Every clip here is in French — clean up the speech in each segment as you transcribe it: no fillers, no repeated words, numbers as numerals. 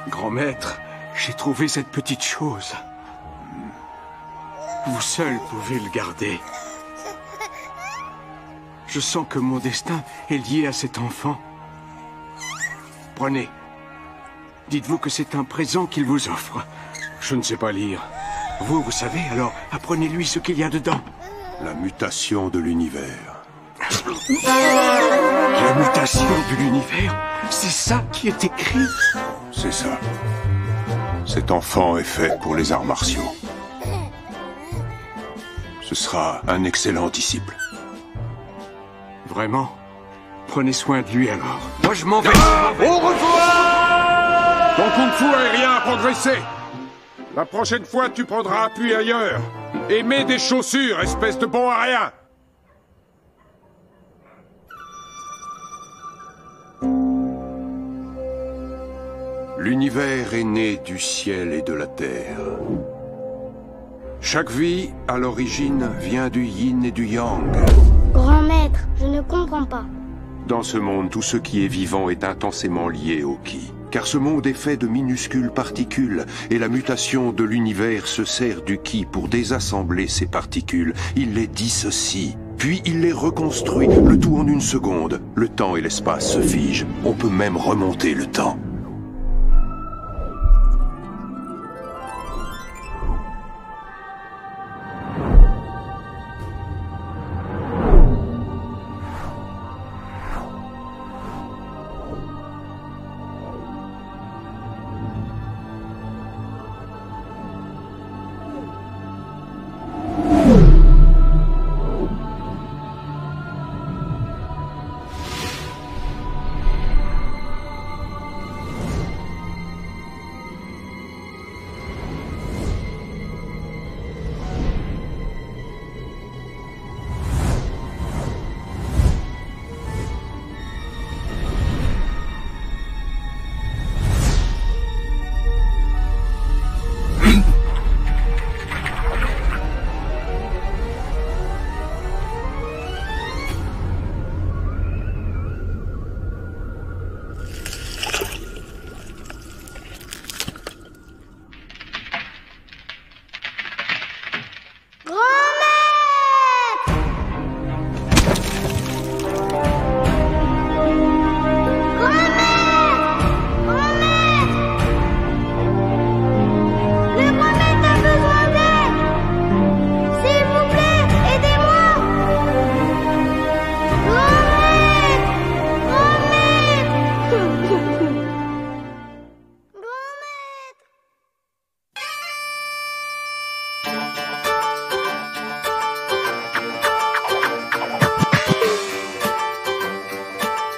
Grand maître, j'ai trouvé cette petite chose. Vous seul pouvez le garder. Je sens que mon destin est lié à cet enfant. Prenez. Dites-vous que c'est un présent qu'il vous offre. Je ne sais pas lire. Vous savez, alors apprenez-lui ce qu'il y a dedans. La mutation de l'univers. La mutation de l'univers? C'est ça qui est écrit? C'est ça. Cet enfant est fait pour les arts martiaux. Ce sera un excellent disciple. Vraiment? Prenez soin de lui alors. Moi je m'en vais. Au revoir! Ton kung-fu aérien a progressé. La prochaine fois, tu prendras appui ailleurs. Et mets des chaussures, espèce de bon à rien. L'univers est né du ciel et de la terre. Chaque vie, à l'origine, vient du yin et du yang. Grand maître, je ne comprends pas. Dans ce monde, tout ce qui est vivant est intensément lié au ki. Car ce monde est fait de minuscules particules, et la mutation de l'univers se sert du ki pour désassembler ces particules. Il les dissocie, puis il les reconstruit, le tout en une seconde. Le temps et l'espace se figent. On peut même remonter le temps.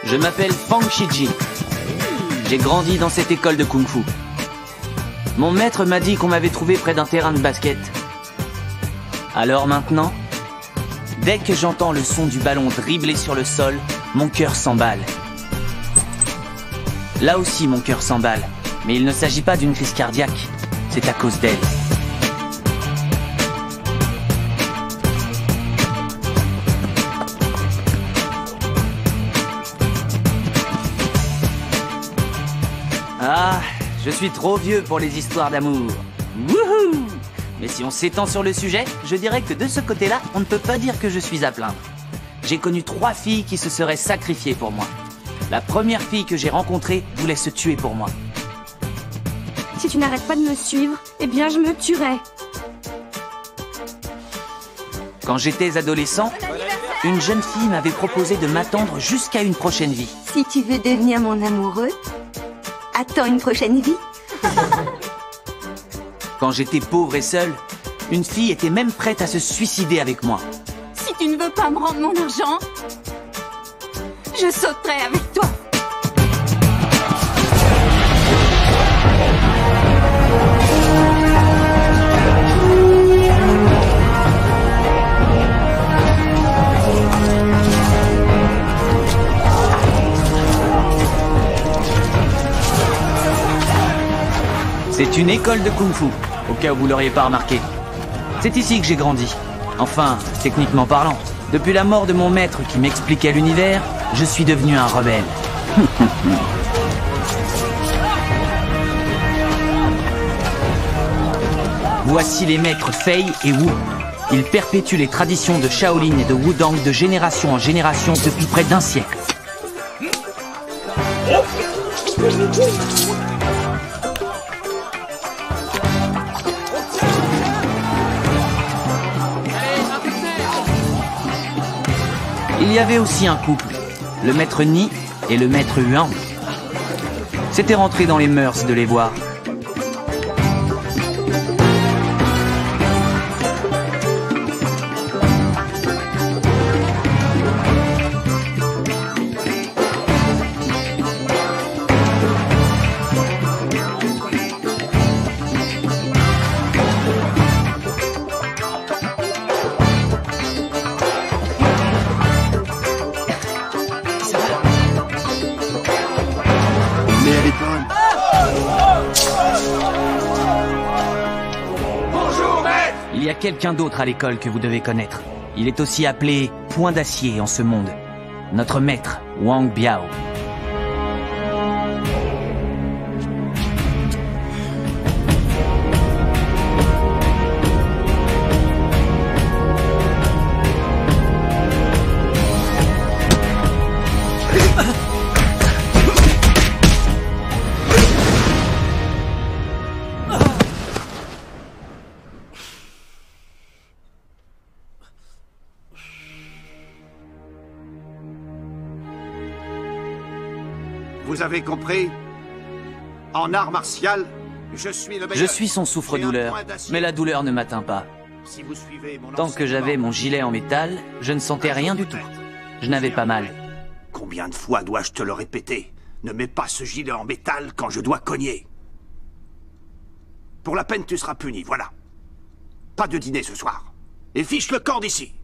Je m'appelle Fang Shiji. J'ai grandi dans cette école de Kung Fu. Mon maître m'a dit qu'on m'avait trouvé près d'un terrain de basket. Alors maintenant, dès que j'entends le son du ballon dribbler sur le sol, mon cœur s'emballe. Là aussi, mon cœur s'emballe. Mais il ne s'agit pas d'une crise cardiaque. C'est à cause d'elle. Ah, je suis trop vieux pour les histoires d'amour. Wouhou! Mais si on s'étend sur le sujet, je dirais que de ce côté-là, on ne peut pas dire que je suis à plaindre. J'ai connu 3 filles qui se seraient sacrifiées pour moi. La première fille que j'ai rencontrée voulait se tuer pour moi. Si tu n'arrêtes pas de me suivre, eh bien je me tuerai. Quand j'étais adolescent, une jeune fille m'avait proposé de m'attendre jusqu'à une prochaine vie. Si tu veux devenir mon amoureux, attends une prochaine vie. Quand j'étais pauvre et seul, une fille était même prête à se suicider avec moi. Si tu ne veux pas me rendre mon argent, je sauterai avec toi. C'est une école de kung-fu, au cas où vous l'auriez pas remarqué. C'est ici que j'ai grandi. Enfin, techniquement parlant. Depuis la mort de mon maître qui m'expliquait l'univers, je suis devenu un rebelle. Voici les maîtres Fei et Wu. Ils perpétuent les traditions de Shaolin et de Wudang de génération en génération depuis près d'1 siècle. Il y avait aussi un couple, le maître Ni et le maître Huang. C'était rentré dans les mœurs de les voir. Il y a quelqu'un d'autre à l'école que vous devez connaître. Il est aussi appelé Point d'acier en ce monde. Notre maître, Wang Biao. Vous avez compris? En art martial, je suis le meilleur. Je suis son souffre-douleur, mais la douleur ne m'atteint pas. Si vous suivez mon Tant que j'avais mon gilet en métal, je ne sentais rien du tout. Je n'avais pas mal. Combien de fois dois-je te le répéter? Ne mets pas ce gilet en métal quand je dois cogner. Pour la peine, tu seras puni, voilà. Pas de dîner ce soir. Et fiche le camp d'ici.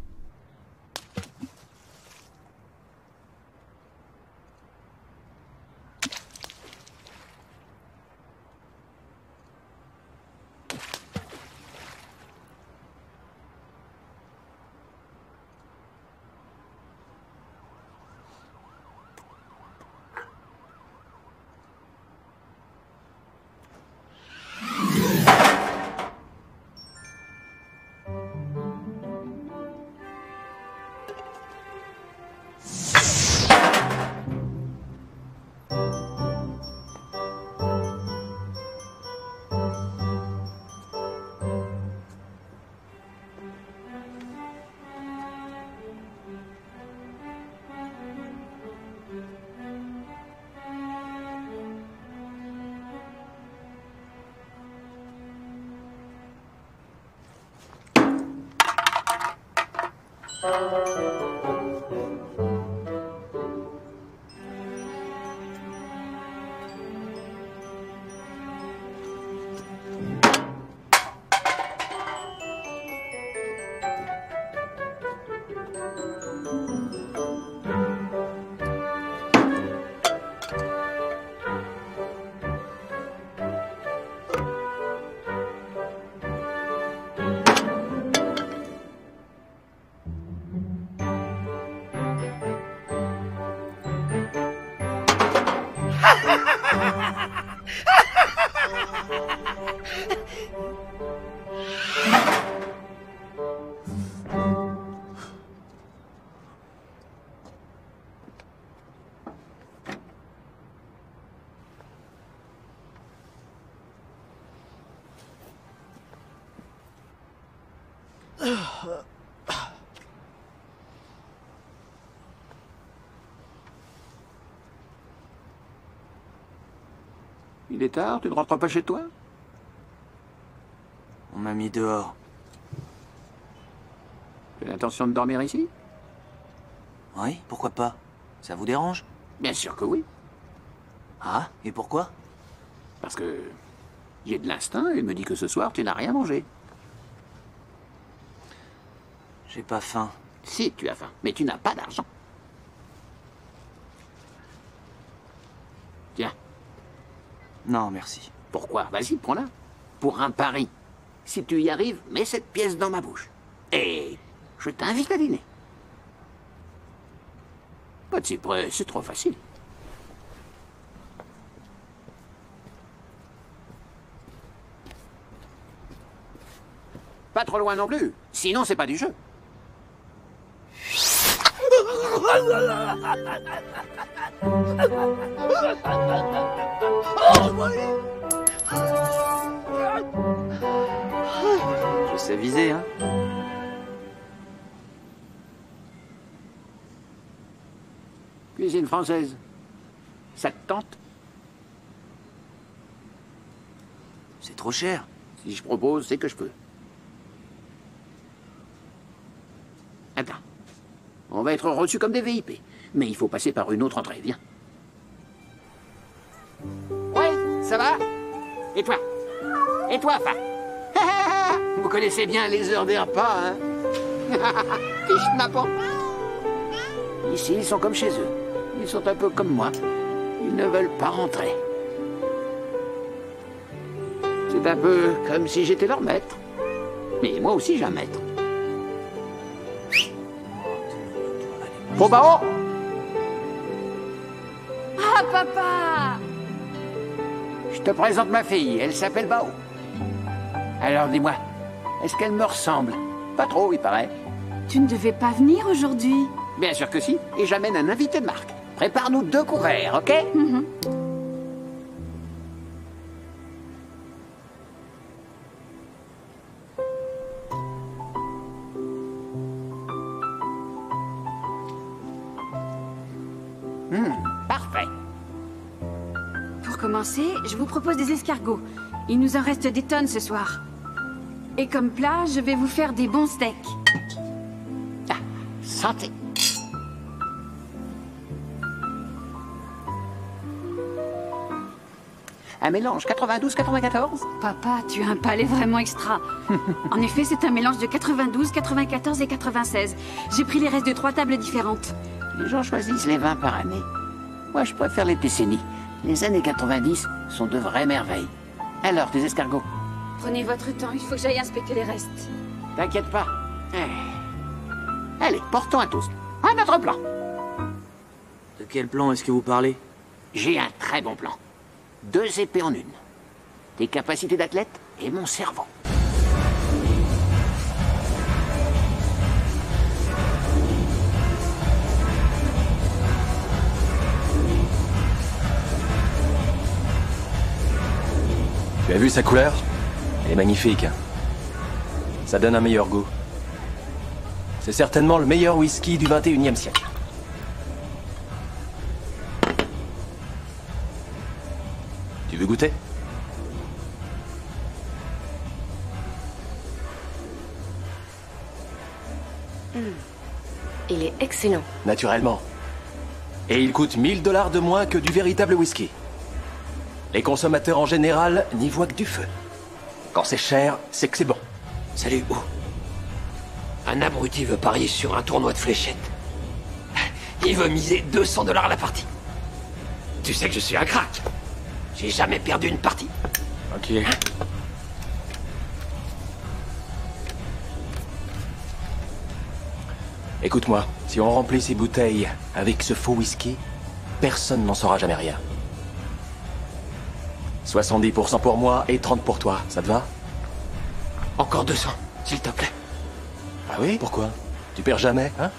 Il est tard, tu ne rentres pas chez toi? On m'a mis dehors. Tu as l'intention de dormir ici? Oui, pourquoi pas? Ça vous dérange? Bien sûr que oui. Ah, et pourquoi? Parce que j'ai de l'instinct et il me dit que ce soir, tu n'as rien mangé. J'ai pas faim. Si, tu as faim, mais tu n'as pas d'argent. Tiens. Non, merci. Pourquoi? Vas-y, prends-la. Pour un pari. Si tu y arrives, mets cette pièce dans ma bouche. Et je t'invite à dîner. Pas de si près, c'est trop facile. Pas trop loin non plus, sinon c'est pas du jeu. Je sais viser, hein. Cuisine française. Ça te tente? C'est trop cher. Si je propose, c'est que je peux. Attends. On va être reçus comme des VIP. Mais il faut passer par une autre entrée. Viens. Ouais, ça va? Et toi? Et toi, Fa? Vous connaissez bien les heures des repas, hein? T'es schnappant. Ici, ils sont comme chez eux. Ils sont un peu comme moi. Ils ne veulent pas rentrer. C'est un peu comme si j'étais leur maître. Mais moi aussi, j'ai un maître. Bon, Bao! Ah, papa! Je te présente ma fille, elle s'appelle Bao. Alors dis-moi, est-ce qu'elle me ressemble? Pas trop, il paraît. Tu ne devais pas venir aujourd'hui. Bien sûr que si, et j'amène un invité de marque. Prépare-nous 2 couverts, ok? Parfait. Pour commencer, je vous propose des escargots. Il nous en reste des tonnes ce soir. Et comme plat, je vais vous faire des bons steaks. Ah, santé. Un mélange 92-94? Papa, tu as un palais vraiment extra. En effet, c'est un mélange de 92, 94 et 96. J'ai pris les restes de 3 tables différentes. Les gens choisissent les vins par année. Moi, je préfère les décennies. Les années 90 sont de vraies merveilles. Alors, tes escargots? Prenez votre temps, il faut que j'aille inspecter les restes. T'inquiète pas. Allez, portons un toast. À notre plan. De quel plan est-ce que vous parlez? J'ai un très bon plan. 2 épées en une. Tes capacités d'athlète et mon cerveau. Tu as vu sa couleur? Elle est magnifique. Ça donne un meilleur goût. C'est certainement le meilleur whisky du 21e siècle. Tu veux goûter? Il est excellent. Naturellement. Et il coûte 1000 $ de moins que du véritable whisky. Les consommateurs en général n'y voient que du feu. Quand c'est cher, c'est que c'est bon. Salut, oh. Un abruti veut parier sur un tournoi de fléchettes. Il veut miser 200 $ la partie. Tu sais que je suis un crack. J'ai jamais perdu une partie. Ok. Écoute-moi, si on remplit ces bouteilles avec ce faux whisky, personne n'en saura jamais rien. 70% pour moi et 30 pour toi, ça te va? Encore 200, s'il te plaît. Ah oui? Pourquoi? Tu perds jamais, hein?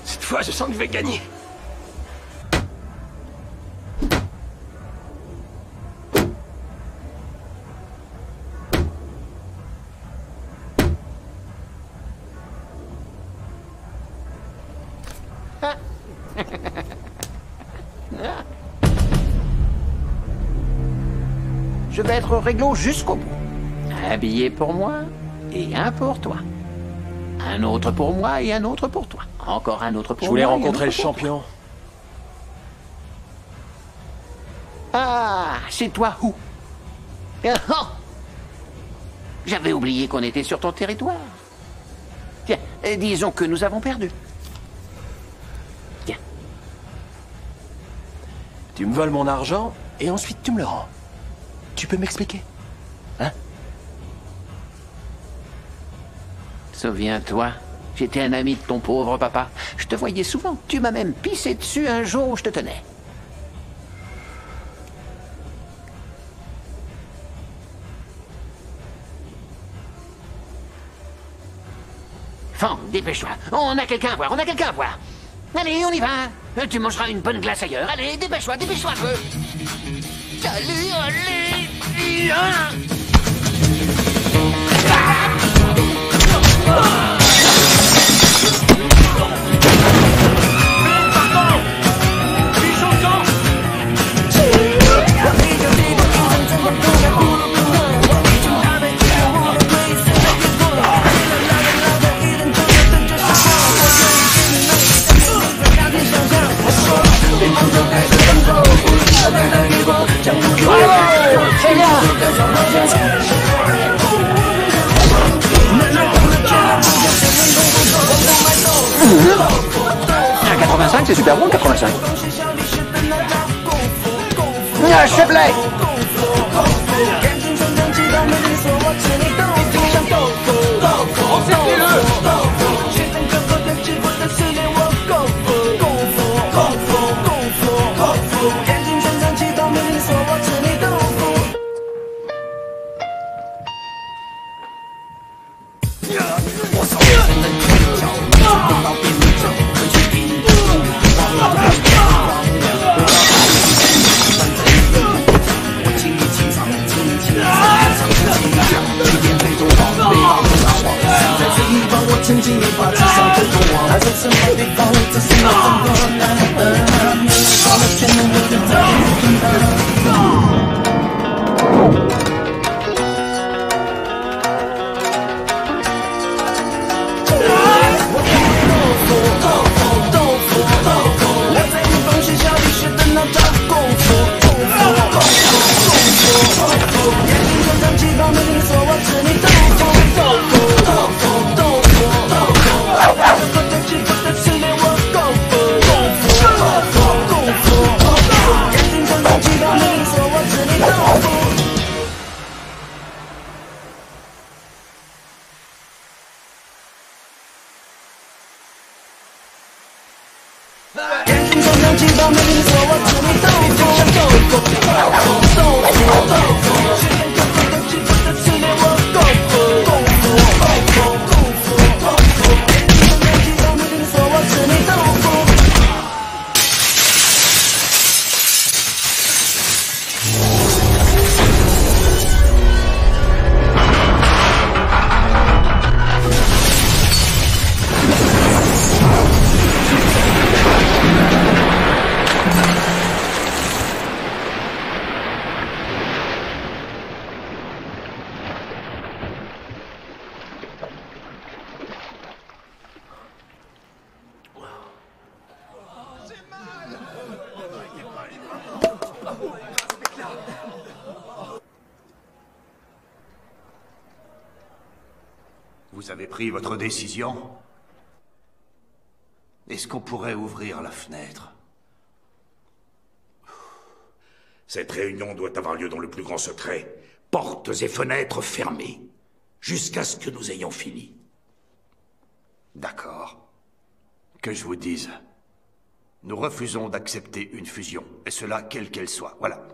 Cette fois, je sens que je vais gagner. Je vais être réglo jusqu'au bout. Un billet pour moi et un pour toi. Un autre pour moi et un autre pour toi. Encore un autre pour moi. Je voulais et un rencontrer le autre pour champion. toi. Ah, c'est toi où? Oh, j'avais oublié qu'on était sur ton territoire. Tiens, disons que nous avons perdu. Tiens. Tu me voles mon argent et ensuite tu me le rends. Tu peux m'expliquer? Hein? Souviens-toi, j'étais un ami de ton pauvre papa. Je te voyais souvent. Tu m'as même pissé dessus un jour où je te tenais. Fang, dépêche-toi. On a quelqu'un à voir, on a quelqu'un à voir. Allez, on y va. Tu mangeras une bonne glace ailleurs. Allez, dépêche-toi, dépêche-toi un peu. Allez, allez, viens. Un 85, c'est super bon le 85. Chevlet. Vous avez pris votre décision? Est-ce qu'on pourrait ouvrir la fenêtre? Cette réunion doit avoir lieu dans le plus grand secret. Portes et fenêtres fermées. Jusqu'à ce que nous ayons fini. D'accord. Que je vous dise. Nous refusons d'accepter une fusion. Et cela, quelle qu'elle soit. Voilà.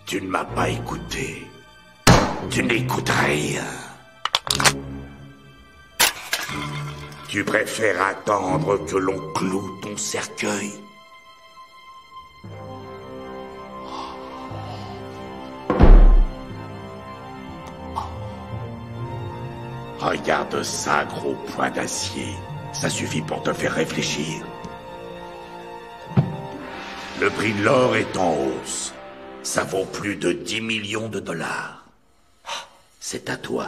Tu ne m'as pas écouté. Tu n'écoutes rien. Tu préfères attendre que l'on cloue ton cercueil. Regarde ça, gros poing d'acier. Ça suffit pour te faire réfléchir. Le prix de l'or est en hausse. Ça vaut plus de 10 millions de dollars. C'est à toi.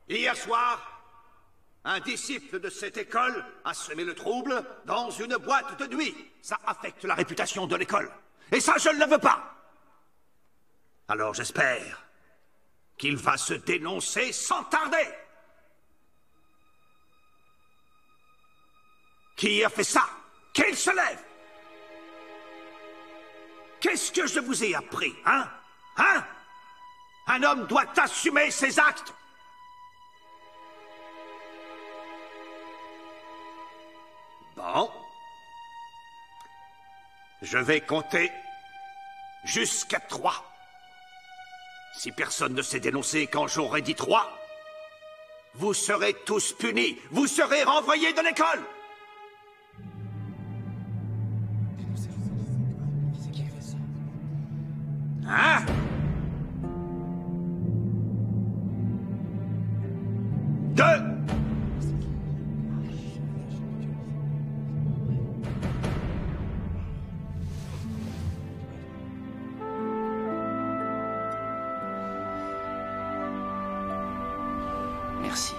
Hier soir, un disciple de cette école a semé le trouble dans une boîte de nuit. Ça affecte la réputation de l'école. Et ça, je ne le veux pas. Alors j'espère qu'il va se dénoncer sans tarder. Qui a fait ça? Qu'il se lève! Qu'est-ce que je vous ai appris, hein? Hein? Un homme doit assumer ses actes. Bon. Je vais compter jusqu'à 3. Si personne ne s'est dénoncé quand j'aurai dit 3, vous serez tous punis. Vous serez renvoyés de l'école. Hein? Merci.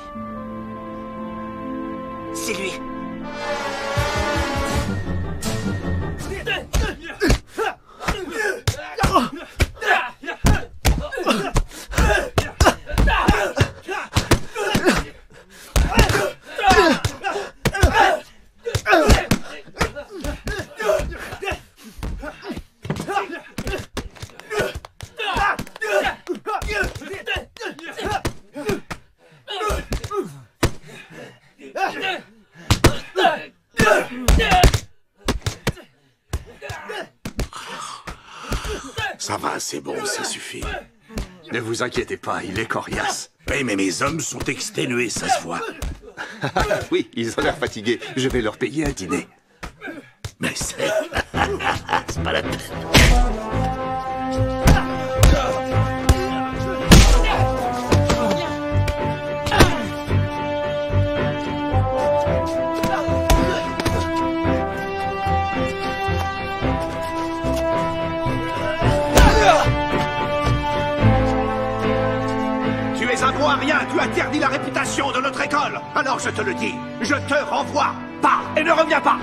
C'est lui. Ça va, c'est bon, ça suffit. Ne vous inquiétez pas, il est coriace. Oui, mais mes hommes sont exténués, ça se voit. Oui, ils ont l'air fatigués. Je vais leur payer un dîner. Mais c'est... c'est pas la peine. Rien, tu interdis la réputation de notre école. Alors je te le dis, je te renvoie. Pars et ne reviens pas.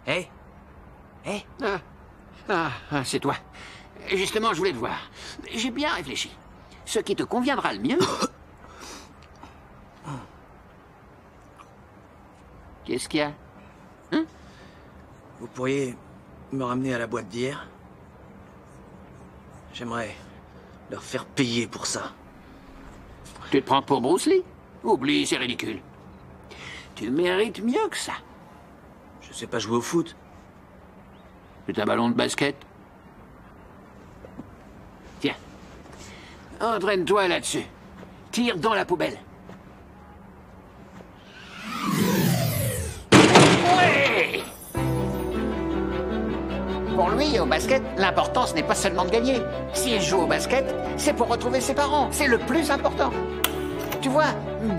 Hé Hé C'est toi. Justement, je voulais te voir. J'ai bien réfléchi. Ce qui te conviendra le mieux... Qu'est-ce qu'il y a? Hein? Vous pourriez me ramener à la boîte d'hier? J'aimerais leur faire payer pour ça. Tu te prends pour Bruce Lee? Oublie, c'est ridicule. Tu mérites mieux que ça. Je sais pas jouer au foot. C'est un ballon de basket. Tiens. Entraîne-toi là-dessus. Tire dans la poubelle. Ouais! Pour lui, au basket, l'important, ce n'est pas seulement de gagner. S'il joue au basket, c'est pour retrouver ses parents. C'est le plus important. Tu vois,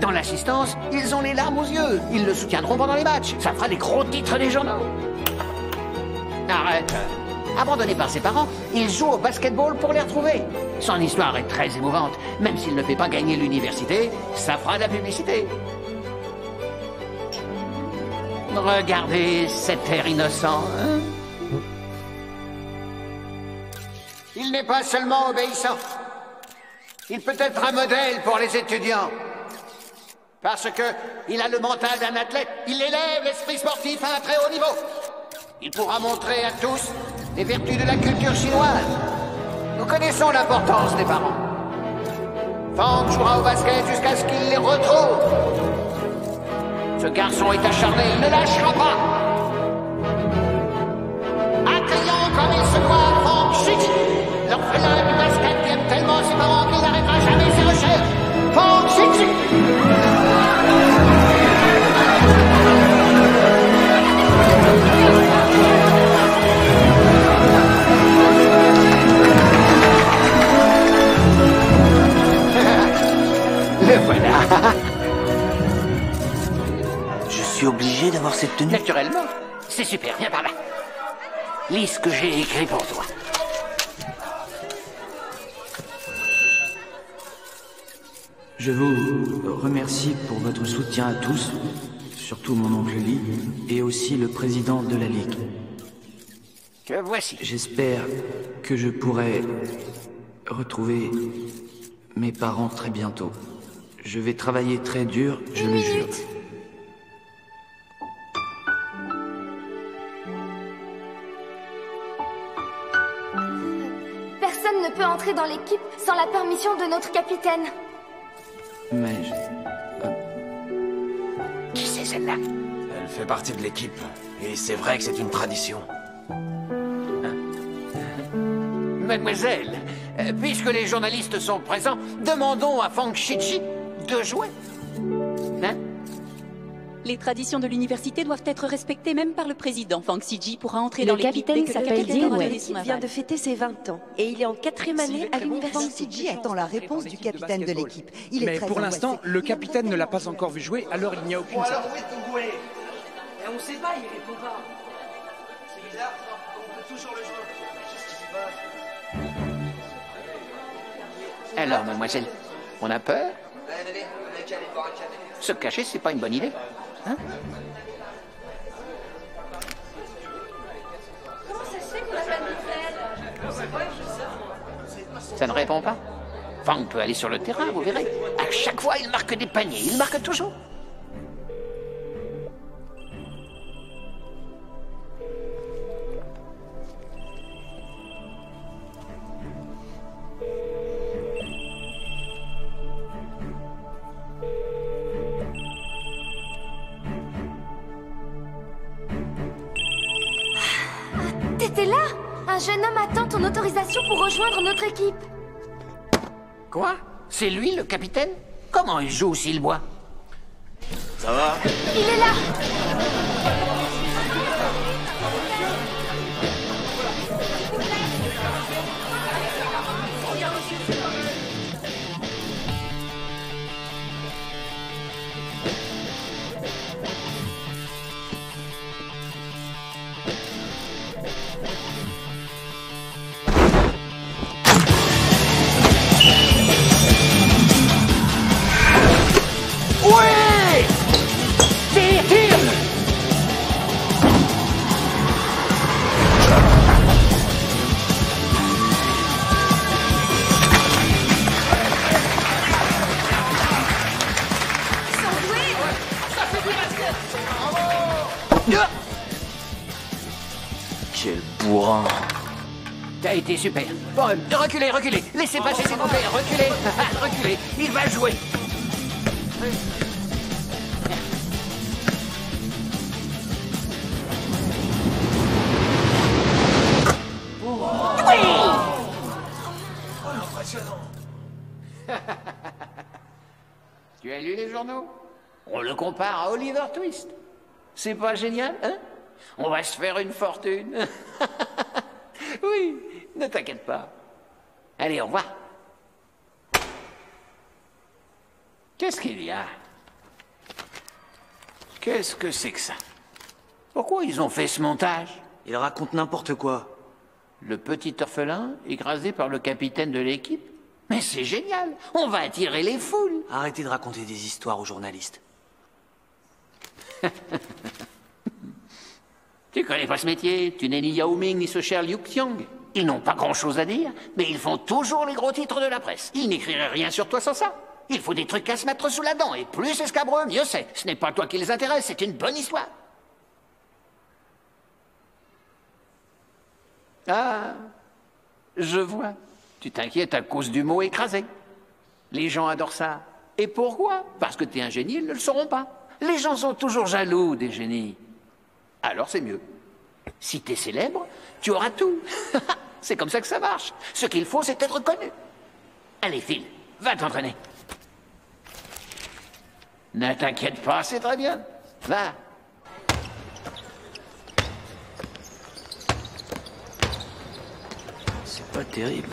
dans l'assistance, ils ont les larmes aux yeux. Ils le soutiendront pendant les matchs. Ça fera des gros titres des journaux. Arrête. Abandonné par ses parents, il joue au basketball pour les retrouver. Son histoire est très émouvante. Même s'il ne fait pas gagner l'université, ça fera de la publicité. Regardez cet air innocent, hein? Il n'est pas seulement obéissant. Il peut être un modèle pour les étudiants. Parce que il a le mental d'un athlète. Il élève l'esprit sportif à un très haut niveau. Il pourra montrer à tous les vertus de la culture chinoise. Nous connaissons l'importance des parents. Fang jouera au basket jusqu'à ce qu'il les retrouve. Ce garçon est acharné, il ne lâchera pas. Accueillant comme il se doit Fang Shichi, l'orphelin du basket qui aime tellement ses parents qu'il n'arrêtera jamais ses recherches. Fang Shichi. Le voilà. Je suis obligé d'avoir cette tenue. Naturellement. C'est super, viens par là. Lis ce que j'ai écrit pour toi. Je vous remercie pour votre soutien à tous, surtout mon oncle Lee, et aussi le président de la Ligue. Que voici. J'espère que je pourrai retrouver mes parents très bientôt. Je vais travailler très dur, je le jure. Personne ne peut entrer dans l'équipe sans la permission de notre capitaine. Mais Qui c'est celle-là? Elle fait partie de l'équipe. Et c'est vrai que c'est une tradition. Mademoiselle, puisque les journalistes sont présents, demandons à Fang Shichi de jouer. Hein? Les traditions de l'université doivent être respectées même par le président. Fang Shiji pourra entrer dans Le l'équipe. capitaine s'appelle Ding Wei. L'équipe Il vient de fêter ses 20 ans et il est en 4e année à l'université. Fang Shiji attend la réponse du capitaine de l'équipe. Il est Mais très pour l'instant, angoissé. le capitaine ne l'a pas encore vu jouer, alors il n'y a aucune certitude. On sait pas, il répond pas. C'est bizarre, on peut toujours le jouer. Qu'est-ce qui se passe? Alors, mademoiselle, on a peur? Se cacher, c'est pas une bonne idée. Hein? Comment ça se fait qu'on n'a pas de nouvelles? Ça ne répond pas? Fang peut aller sur le terrain, vous verrez. À chaque fois, il marque des paniers. Il marque toujours. T'étais là? Un jeune homme attend ton autorisation pour rejoindre notre équipe. Quoi? C'est lui, le capitaine? Comment il joue s'il boit? Ça va? Il est là! Ouais! Tire! quel bourrin. T'as été super. Bon, reculez, reculez. Laissez passer, s'il vous plaît. Reculez. Reculez. Il va jouer. Oui! Oh, impressionnant. Tu as lu les journaux? On le compare à Oliver Twist. C'est pas génial, hein? On va se faire une fortune. t'inquiète pas. Allez, au revoir. Qu'est-ce qu'il y a? Qu'est-ce que c'est que ça? Pourquoi ils ont fait ce montage? Ils racontent n'importe quoi. Le petit orphelin écrasé par le capitaine de l'équipe? Mais c'est génial! On va attirer les foules! Arrêtez de raconter des histoires aux journalistes. Tu connais pas ce métier, tu n'es ni Yao Ming ni ce cher Liu Xiang. Ils n'ont pas grand-chose à dire, mais ils font toujours les gros titres de la presse. Ils n'écriraient rien sur toi sans ça. Il faut des trucs à se mettre sous la dent, et plus c'est scabreux, mieux c'est. Ce n'est pas toi qui les intéresse, c'est une bonne histoire. Ah, je vois. Tu t'inquiètes à cause du mot écrasé. Les gens adorent ça. Et pourquoi? Parce que t'es un génie, ils ne le sauront pas. Les gens sont toujours jaloux des génies. Alors c'est mieux. Si t'es célèbre, tu auras tout. C'est comme ça que ça marche. Ce qu'il faut, c'est être connu. Allez, file, va t'entraîner. Ne t'inquiète pas, c'est très bien. Va. C'est pas terrible.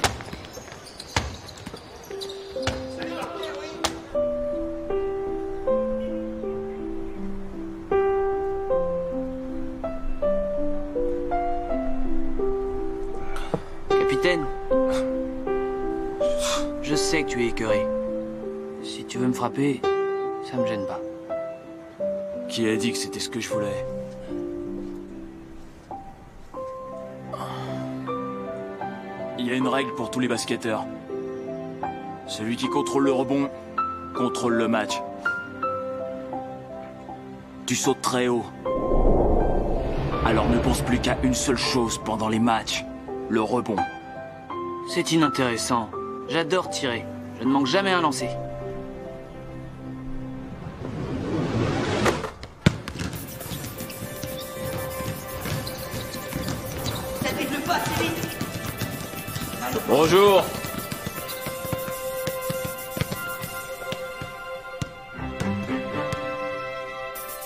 Capitaine, je sais que tu es écœuré. Si tu veux me frapper, ça me gêne pas. Qui a dit que c'était ce que je voulais? Il y a une règle pour tous les basketteurs. Celui qui contrôle le rebond, contrôle le match. Tu sautes très haut. Alors ne pense plus qu'à une seule chose pendant les matchs, le rebond. C'est inintéressant. J'adore tirer. Je ne manque jamais un lancer. Ça développe pas assez vite. Bonjour.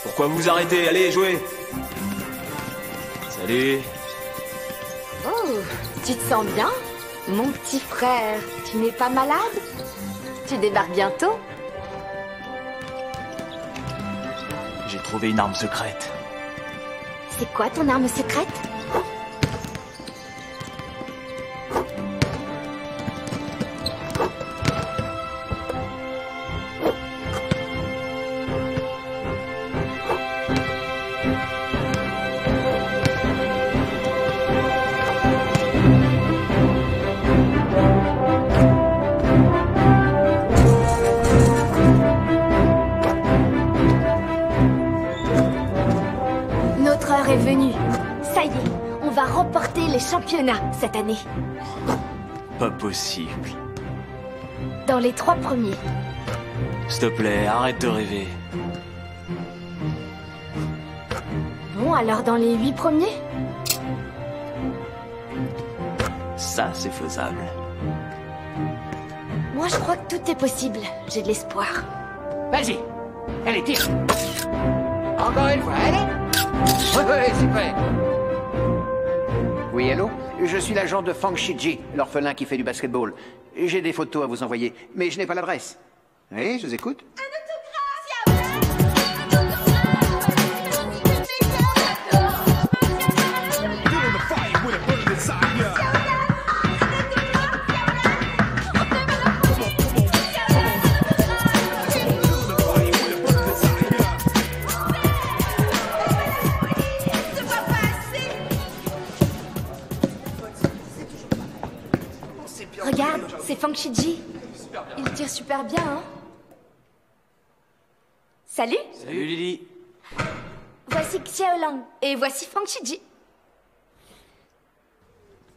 Pourquoi vous arrêtez? Allez, jouez. Salut. Oh, tu te sens bien? Mon petit frère, tu n'es pas malade? Tu débarques bientôt? J'ai trouvé une arme secrète. C'est quoi ton arme secrète? Les championnats cette année. Pas possible. Dans les 3 premiers. S'il te plaît, arrête de rêver. Bon, alors dans les 8 premiers? Ça, c'est faisable. Moi, je crois que tout est possible. J'ai de l'espoir. Vas-y. Allez, tire. Encore une fois, allez. Ouais, c'est prêt. Oui, allô? Je suis l'agent de Fang Shiji, l'orphelin qui fait du basketball. J'ai des photos à vous envoyer, mais je n'ai pas l'adresse. Oui, je vous écoute. Regarde, c'est Fang Shiji. Il tire super bien, hein? Salut! Salut Lily. Voici Xiaolan et voici Fang Shiji.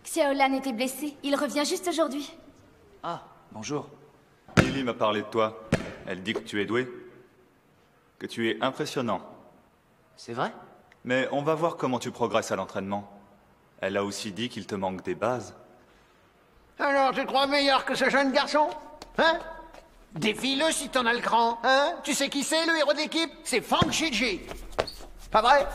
Xiaolan était blessé. Il revient juste aujourd'hui. Ah, bonjour. Lily m'a parlé de toi. Elle dit que tu es doué. Que tu es impressionnant. C'est vrai? Mais on va voir comment tu progresses à l'entraînement. Elle a aussi dit qu'il te manque des bases. Alors, tu te crois meilleur que ce jeune garçon? Hein? Défie-le si t'en as le cran, hein? Tu sais qui c'est, le héros de l'équipe? C'est Fang Shiji. Pas vrai?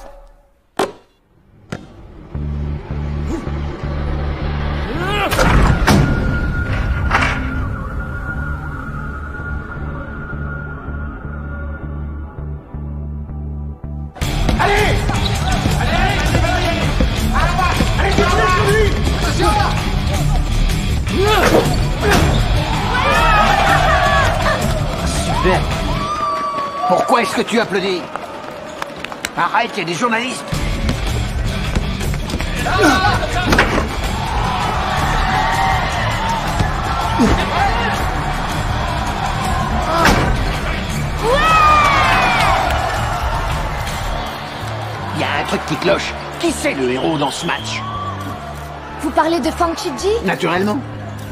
Pourquoi est-ce que tu applaudis? Arrête, il y a des journalistes. Il y a un truc qui cloche. Qui c'est le héros dans ce match? Vous parlez de Fang Chiji? Naturellement.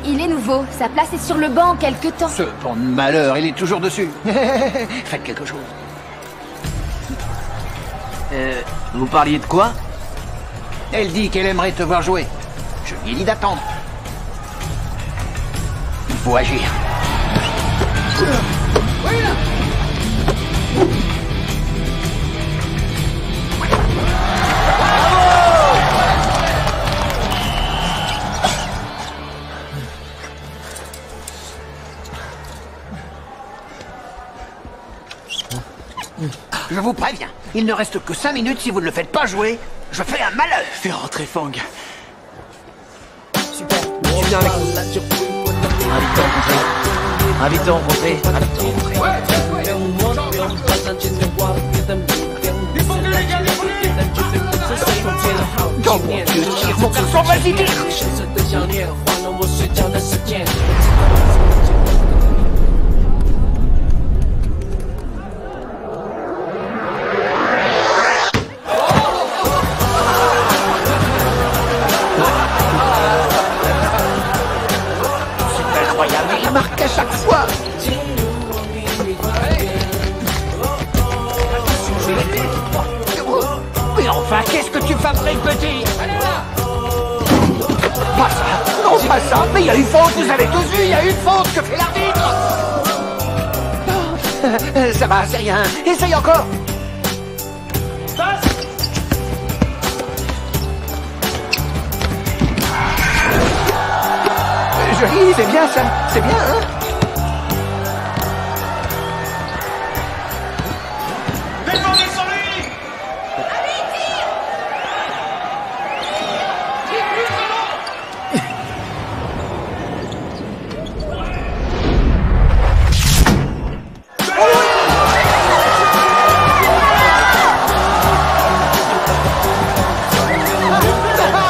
Il est nouveau. Sa place est sur le banc quelque temps. Ce pan de malheur, il est toujours dessus. Faites quelque chose. Vous parliez de quoi? Elle dit qu'elle aimerait te voir jouer. Je lui ai dit d'attendre. Il faut agir. Je vous préviens, il ne reste que 5 minutes. Si vous ne le faites pas jouer, je fais un malheur. Fais rentrer Fang. Super. Tu viens avec nous. Invite à rencontrer. Oh mon Dieu, tire mon garçon, vas-y, tire. Il marque à chaque fois. Mais enfin, qu'est-ce que tu fabriques, petit? Pas ça. Non, pas ça. Mais il y a une faute, vous avez tous vu, il y a une faute. Que fait l'arbitre? Ça va, c'est rien. Essaye encore. Joli, c'est bien ça. C'est bien, hein? Défendez sur lui! Allez, tire! Tire plus seulement!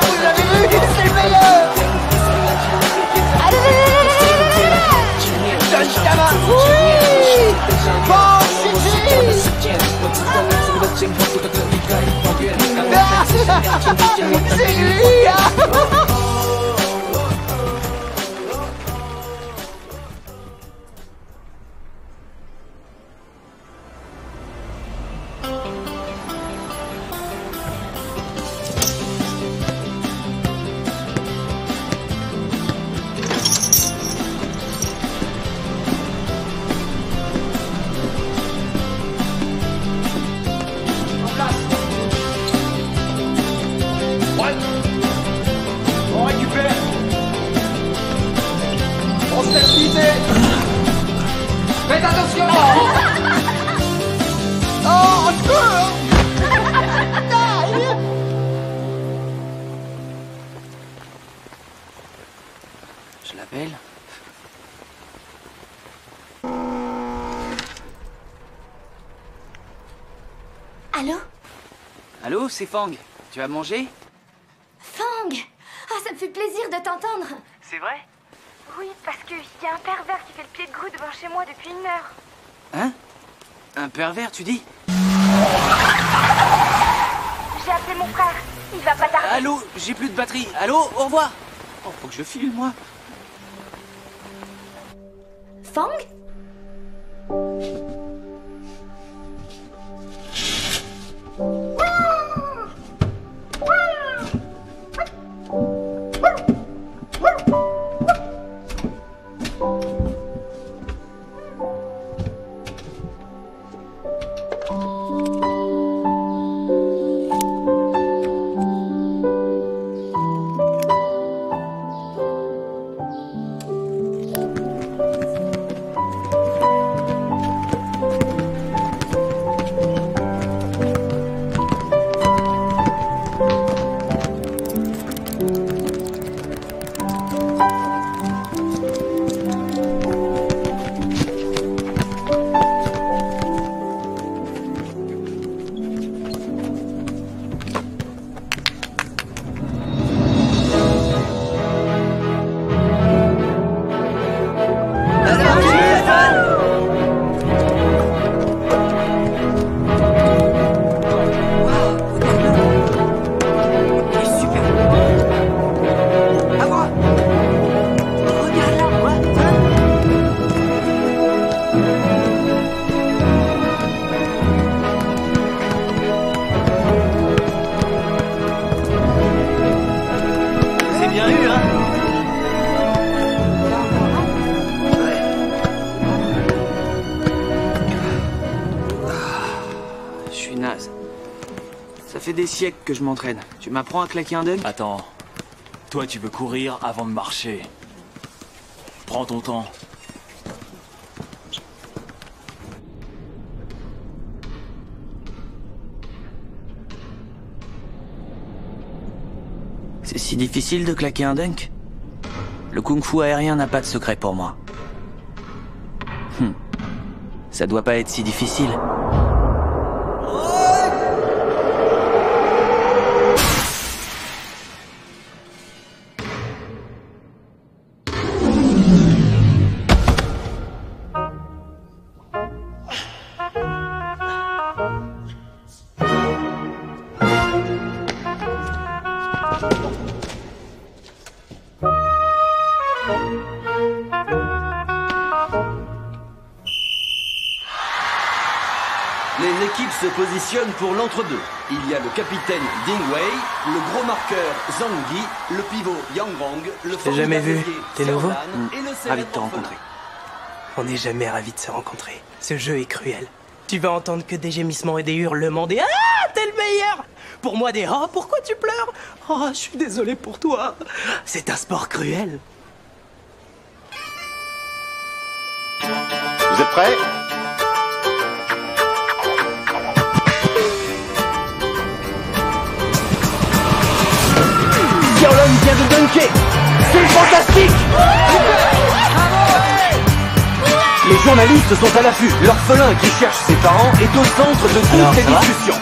Vous avez vu, c'est le meilleur! Donne ta main! Oui! Bon, c'est lui! On récupère! On se laisse viser! Faites attention! Oh, au secours! Je l'appelle. Allô? Allô, c'est Fang. Tu as mangé? Fang! Ah, ça me fait plaisir de t'entendre. C'est vrai? Oui, parce qu'il y a un pervers qui fait le pied de grue devant chez moi depuis 1 heure. Hein? Un pervers, tu dis? J'ai appelé mon frère. Il va pas tarder. Allô, j'ai plus de batterie. Allô, au revoir. Oh, faut que je file, moi. Fang? des siècles que je m'entraîne. Tu m'apprends à claquer un dunk? Attends. Toi, tu veux courir avant de marcher. Prends ton temps. C'est si difficile de claquer un dunk? Le kung-fu aérien n'a pas de secret pour moi. Ça doit pas être si difficile. Les équipes se positionnent pour l'entre-deux. Il y a le capitaine Ding Wei, le gros marqueur Zhang Yi, le pivot Yang Rong, le T'as jamais vu? T'es nouveau? et le Ravi de te rencontrer. On n'est jamais ravis de se rencontrer. Ce jeu est cruel. Tu vas entendre que des gémissements et des hurlements, des « Ah, t'es le meilleur !» Pour moi, des « Oh, pourquoi tu pleures ?»« Oh, je suis désolé pour toi. » C'est un sport cruel. Vous êtes prêts? Xiaolong vient de dunker. C'est fantastique. Les journalistes sont à l'affût. L'orphelin qui cherche ses parents est au centre de toutes ces discussions.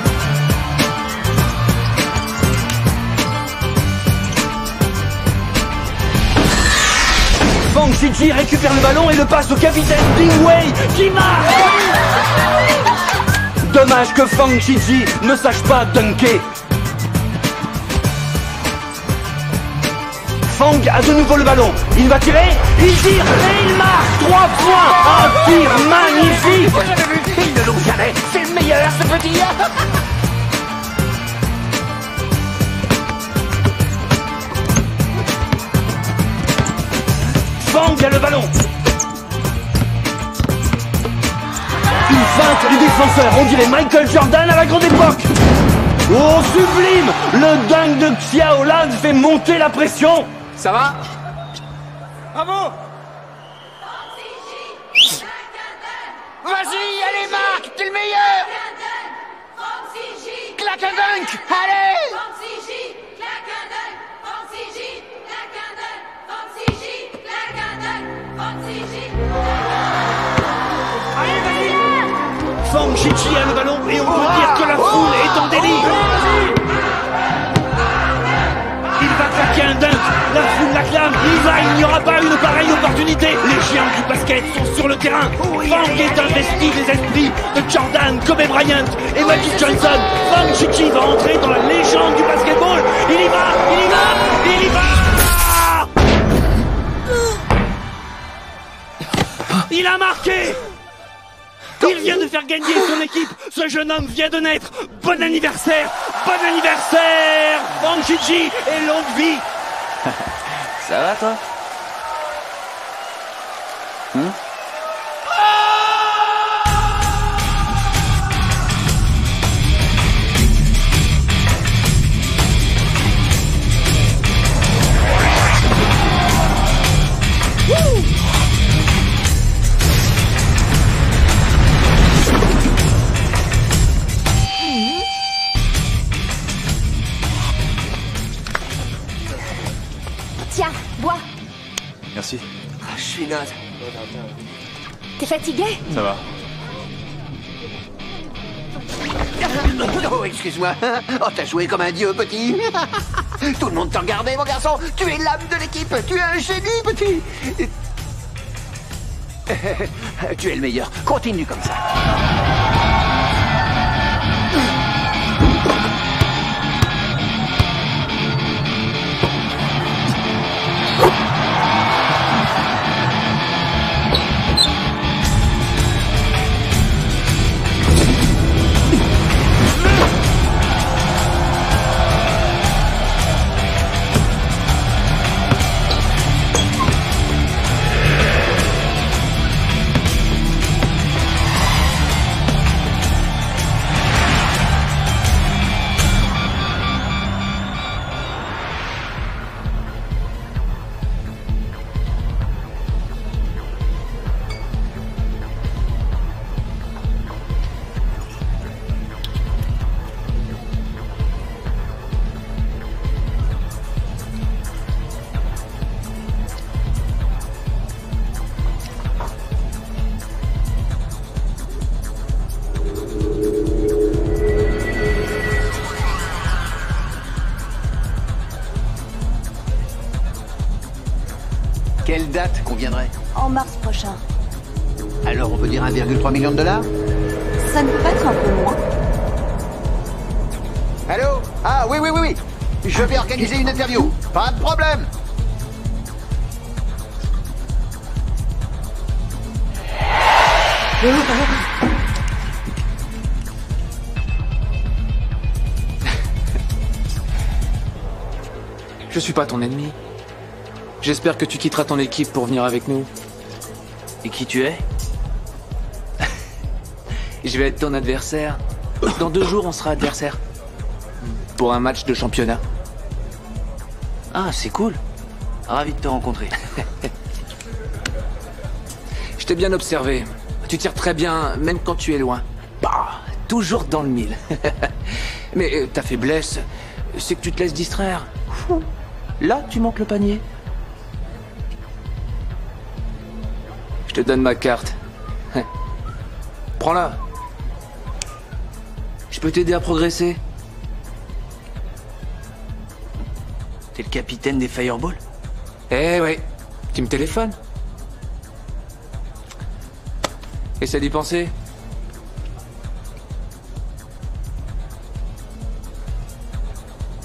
Fang Shiji récupère le ballon et le passe au capitaine Ding Wei qui marque. Dommage que Fang Shiji ne sache pas dunker. Fang a de nouveau le ballon. Il va tirer, il tire et il marque 3 points. Un tir magnifique. Ils ne l'ont jamais. C'est le meilleur, ce petit. Fang a le ballon. Il feinte les défenseurs. On dirait Michael Jordan à la grande époque. Oh, sublime. Le dingue de Xiaolan fait monter la pression. Ça va? Bravo! Vas-y, allez Marc, t'es le meilleur! Claque un dunk! Allez! Fang Shiji a le ballon et on peut dire que la foule est en délire. Il va claquer un dunk, la foule l'acclame, il n'y aura pas une pareille opportunité. Les géants du basket sont sur le terrain. Fang est investi des esprits de Jordan, Kobe Bryant et Magic Johnson. Fang Shiji va entrer dans la légende du basketball. Il y va, il y va, il y va. Il a marqué. Il vient de faire gagner son équipe. Ce jeune homme vient de naître. Bon anniversaire. Bon anniversaire, Fang Shiji, et longue vie. Ça va, toi? Tiens, bois. Merci. Je suis naze. T'es fatigué? Ça va. Oh, excuse-moi. Oh, t'as joué comme un dieu, petit. Tout le monde te regardait, mon garçon. Tu es l'âme de l'équipe. Tu es un génie, petit. Tu es le meilleur. Continue comme ça. Quelle date conviendrait? En mars prochain. Alors on peut dire 1,3 million de dollars? Ça ne peut pas être un peu moins. Allô? Ah oui. Je vais organiser une interview. Pas de problème. Je suis pas ton ennemi. J'espère que tu quitteras ton équipe pour venir avec nous. Et qui tu es? Je vais être ton adversaire. Dans 2 jours, on sera adversaire. Pour un match de championnat. Ah, c'est cool. Ravi de te rencontrer. Je t'ai bien observé. Tu tires très bien, même quand tu es loin. Bah, toujours dans le mille. Mais ta faiblesse, c'est que tu te laisses distraire. Là, tu manques le panier. Je te donne ma carte. Prends-la. Je peux t'aider à progresser. T'es le capitaine des Fireballs? Eh ouais, tu me téléphones. Essaie d'y penser.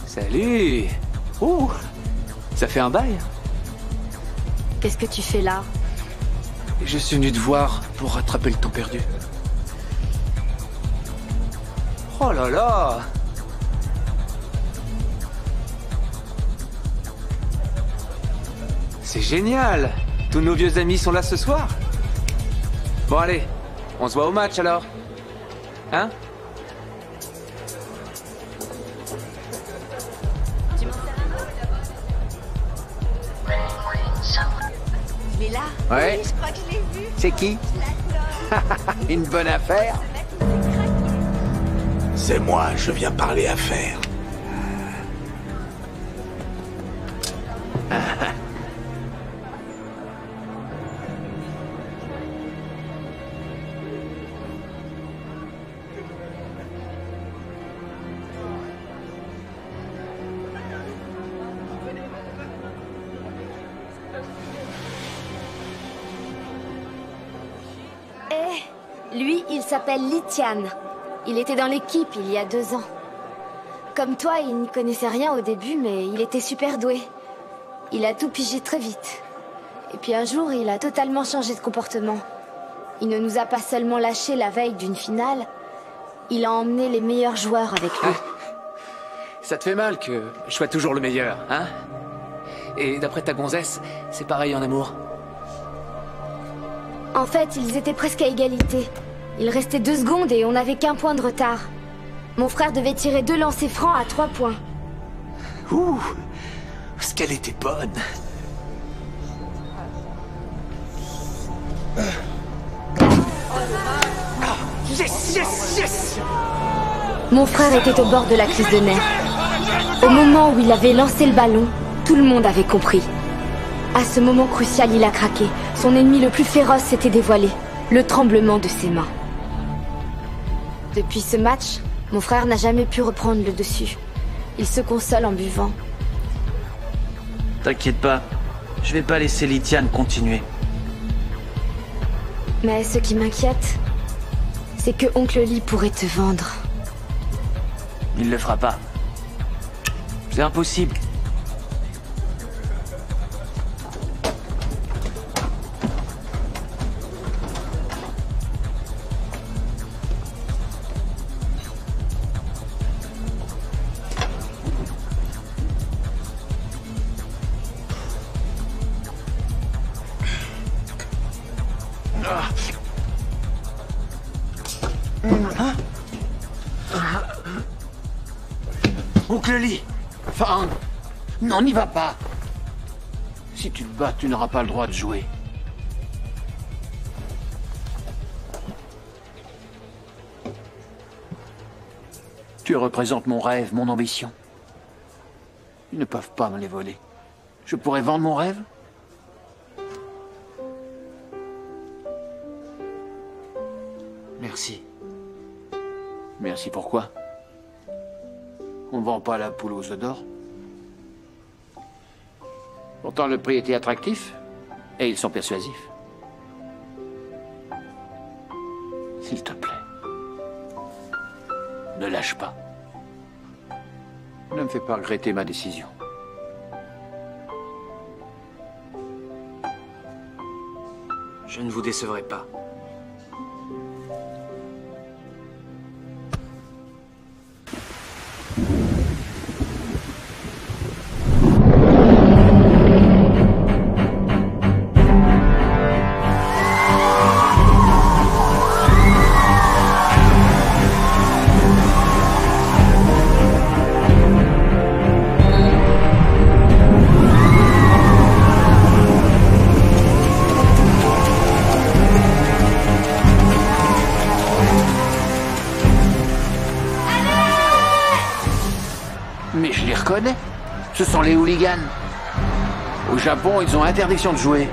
Salut. Ouh, ça fait un bail. Qu'est-ce que tu fais là? Je suis venu te voir pour rattraper le temps perdu. Oh là là! C'est génial! Tous nos vieux amis sont là ce soir. Bon allez, on se voit au match alors. Hein? Il est là? Ouais. Oui, je crois que je l'ai vu. C'est qui? Une bonne affaire? C'est moi, je viens parler affaires. Lui, il s'appelle Litian. Il était dans l'équipe il y a 2 ans. Comme toi, il n'y connaissait rien au début, mais il était super doué. Il a tout pigé très vite. Et puis un jour, il a totalement changé de comportement. Il ne nous a pas seulement lâchés la veille d'une finale, il a emmené les meilleurs joueurs avec lui. Ça te fait mal que je sois toujours le meilleur, hein? Et d'après ta gonzesse, c'est pareil en amour. En fait, ils étaient presque à égalité. Il restait 2 secondes et on n'avait qu'1 point de retard. Mon frère devait tirer 2 lancers francs à 3 points. Ouh, ce qu'elle était bonne. Yes, yes, yes! Mon frère était au bord de la crise de nerfs. Au moment où il avait lancé le ballon, tout le monde avait compris. À ce moment crucial, il a craqué. Son ennemi le plus féroce s'était dévoilé. Le tremblement de ses mains. Depuis ce match, mon frère n'a jamais pu reprendre le dessus. Il se console en buvant. T'inquiète pas, je vais pas laisser Litian continuer. Mais ce qui m'inquiète, c'est que Oncle Lee pourrait te vendre. Il le fera pas. C'est impossible. Oncle Lee! Fang! Non, n'y va pas! Si tu te bats, tu n'auras pas le droit de jouer. Tu représentes mon rêve, mon ambition. Ils ne peuvent pas me les voler. Je pourrais vendre mon rêve? Merci. Merci pourquoi? On ne vend pas la poule aux œufs d'or. Pourtant, le prix était attractif. Et ils sont persuasifs. S'il te plaît, ne lâche pas. Ne me fais pas regretter ma décision. Je ne vous décevrai pas. Mais je les reconnais. Ce sont les hooligans. Au Japon, ils ont interdiction de jouer.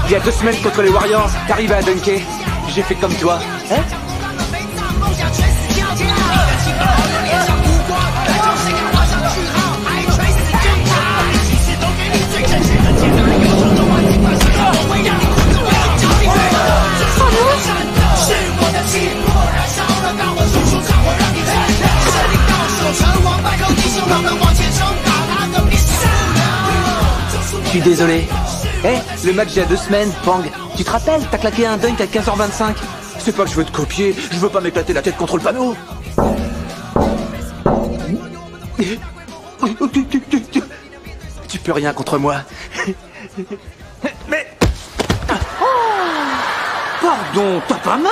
Il y a 2 semaines contre les Warriors, t'arrives à dunker. J'ai fait comme toi. Hein? Je suis désolé. Eh, le match d'il y a 2 semaines, Fang. Tu te rappelles, t'as claqué un dunk à 15h25. C'est pas que je veux te copier, je veux pas m'éclater la tête contre le panneau. Tu peux rien contre moi. Mais... Pardon, t'as pas mal.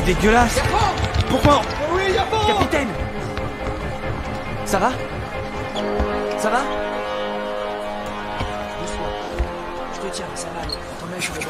Dégueulasse. Pourquoi? Oui, capitaine. Ça va? Ça va? Doucement. Je te tiens, ça va. Ton œil sur le banc.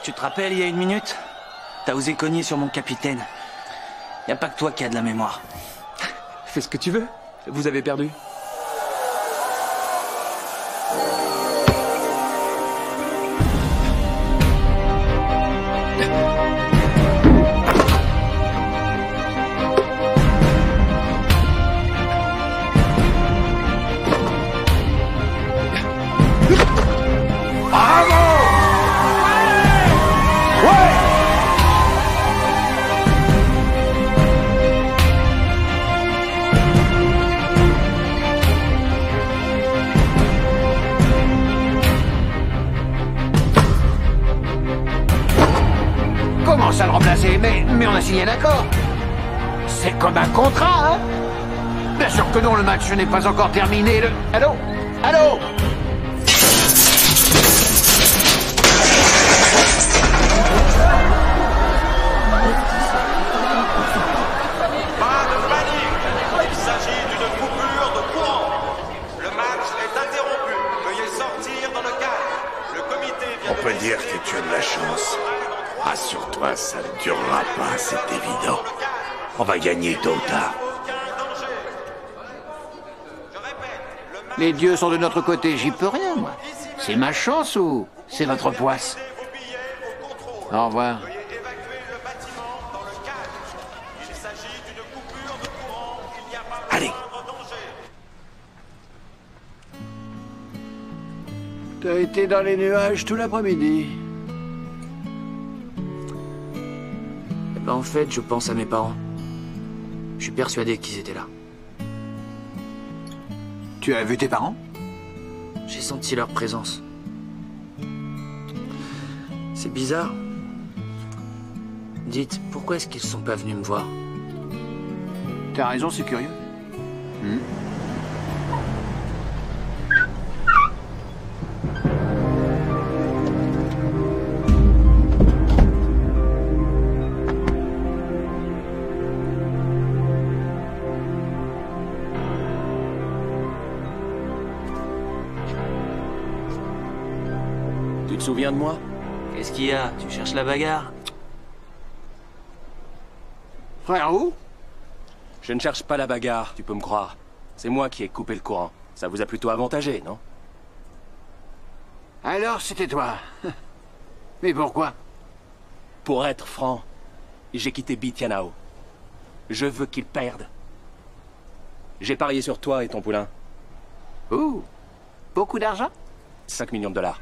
Tu te rappelles, il y a 1 minute, T'as osé cogner sur mon capitaine. Y a pas que toi qui as de la mémoire. Fais ce que tu veux. Vous avez perdu. Comment ça le remplacer? Mais on a signé un accord. C'est comme un contrat, hein? Bien sûr que non, le match n'est pas encore terminé. Allô? Allô? Pas de panique. Il s'agit d'une coupure de courant. Le match est interrompu. Veuillez sortir dans le cadre. Le comité vient On peut dire que tu as de la chance. Rassure-toi, ça ne durera pas, c'est évident. On va gagner tôt ou tard. Les dieux sont de notre côté, j'y peux rien, moi. C'est ma chance ou c'est votre poisse? Au revoir. Allez. T'as été dans les nuages tout l'après-midi. Bah en fait, je pense à mes parents. Je suis persuadé qu'ils étaient là. Tu as vu tes parents? J'ai senti leur présence. C'est bizarre. Dites, pourquoi est-ce qu'ils sont pas venus me voir? T'as raison, c'est curieux. Tu te souviens de moi? Qu'est-ce qu'il y a? Tu cherches la bagarre? Frère où? Je ne cherche pas la bagarre, tu peux me croire. C'est moi qui ai coupé le courant. Ça vous a plutôt avantagé, non? Alors c'était toi. Mais pourquoi? Pour être franc, j'ai quitté Bitianao. Je veux qu'il perde. J'ai parié sur toi et ton poulain. Ouh, beaucoup d'argent? 5 millions de dollars.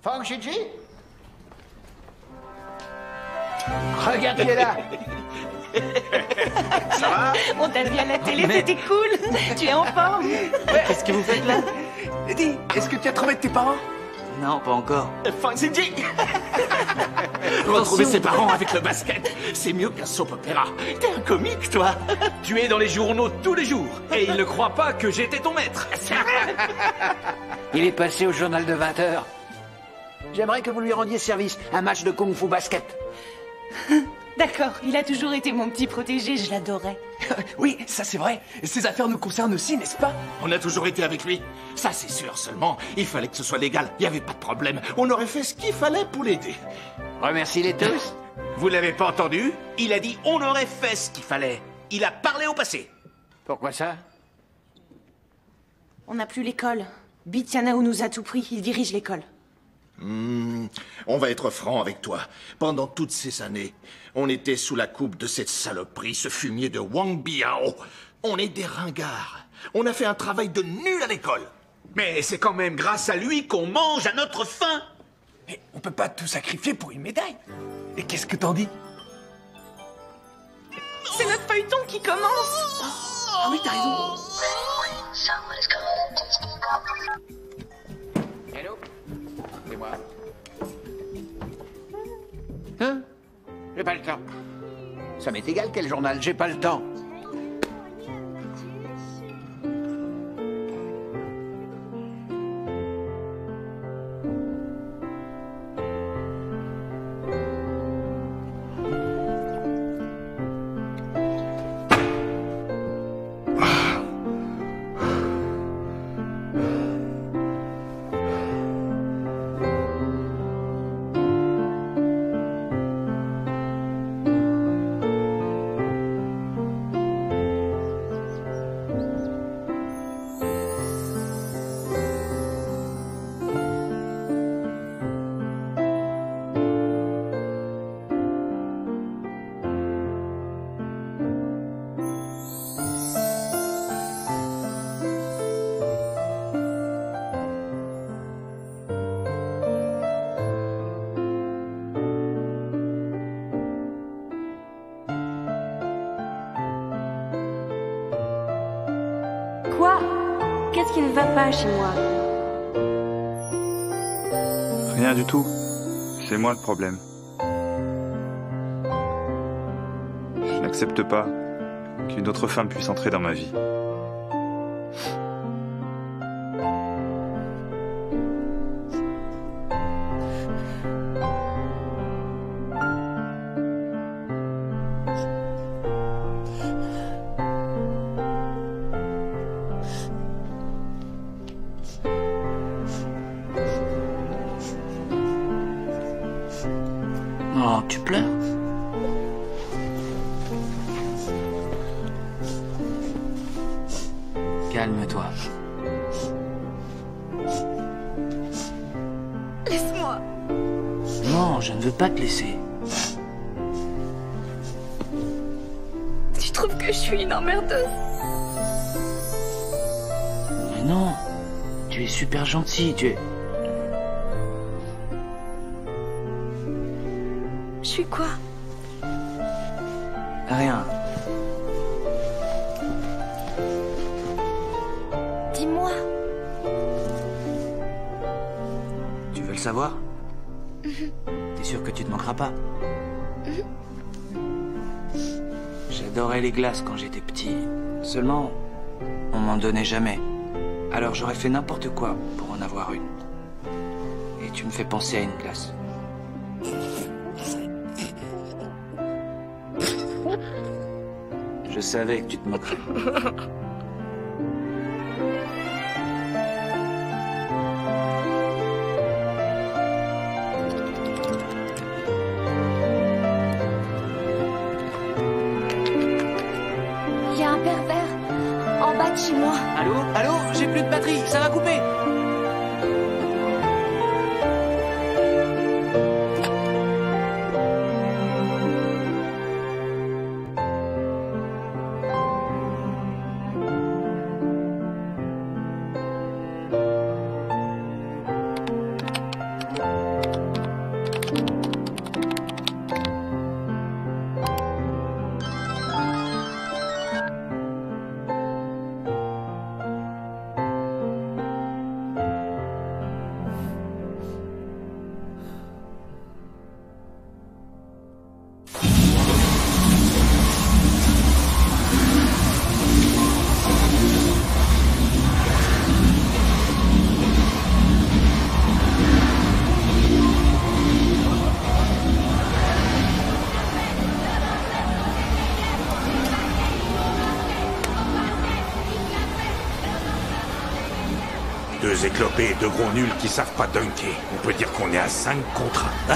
Fang Shiji? Regarde qui est là. Ça va? On t'a vu à la télé, c'était cool. Tu es en forme. Qu'est-ce que vous faites là? Dis, est-ce que tu as trouvé tes parents? Non, pas encore. Fang Shiji. Retrouver ses parents avec le basket, c'est mieux qu'un soap opéra. T'es un comique, toi. Tu es dans les journaux tous les jours. Et il ne croit pas que j'étais ton maître. Il est passé au journal de 20h. J'aimerais que vous lui rendiez service. Un match de kung-fu basket. D'accord, il a toujours été mon petit protégé, je l'adorais. Oui, ça c'est vrai. Ces affaires nous concernent aussi, n'est-ce pas? On a toujours été avec lui. Ça c'est sûr, seulement, il fallait que ce soit légal. Il n'y avait pas de problème. On aurait fait ce qu'il fallait pour l'aider. Remercie-les tous. Vous l'avez pas entendu? Il a dit on aurait fait ce qu'il fallait. Il a parlé au passé. Pourquoi ça? On n'a plus l'école. Bitianao nous a tout pris, il dirige l'école. On va être franc avec toi. Pendant toutes ces années, on était sous la coupe de cette saloperie, ce fumier de Wang Biao. On est des ringards. On a fait un travail de nul à l'école. Mais c'est quand même grâce à lui qu'on mange à notre faim. Mais on peut pas tout sacrifier pour une médaille. Et qu'est-ce que t'en dis? C'est notre feuilleton qui commence. Ah oui, t'as raison. Hello? C'est moi. Hein? J'ai pas le temps. Ça m'est égal quel journal, j'ai pas le temps. qui ne va pas chez moi? Rien du tout. C'est moi le problème. Je n'accepte pas qu'une autre femme puisse entrer dans ma vie. Oh, tu pleures? Calme-toi. Laisse-moi. Non, je ne veux pas te laisser. Tu trouves que je suis une emmerdeuse? Mais non, tu es super gentil, tu es... Je suis quoi? Rien. Dis-moi. Tu veux le savoir? T'es sûr que tu te manqueras pas? J'adorais les glaces quand j'étais petit. Seulement, on m'en donnait jamais. Alors j'aurais fait n'importe quoi pour en avoir une. Et tu me fais penser à une glace. Je savais que tu te moquerais. Il y a un pervers en bas de chez moi. Allô? Allô? J'ai plus de batterie, ça va couper. Deux éclopés et deux gros nuls qui savent pas dunker. On peut dire qu'on est à 5 contre 1.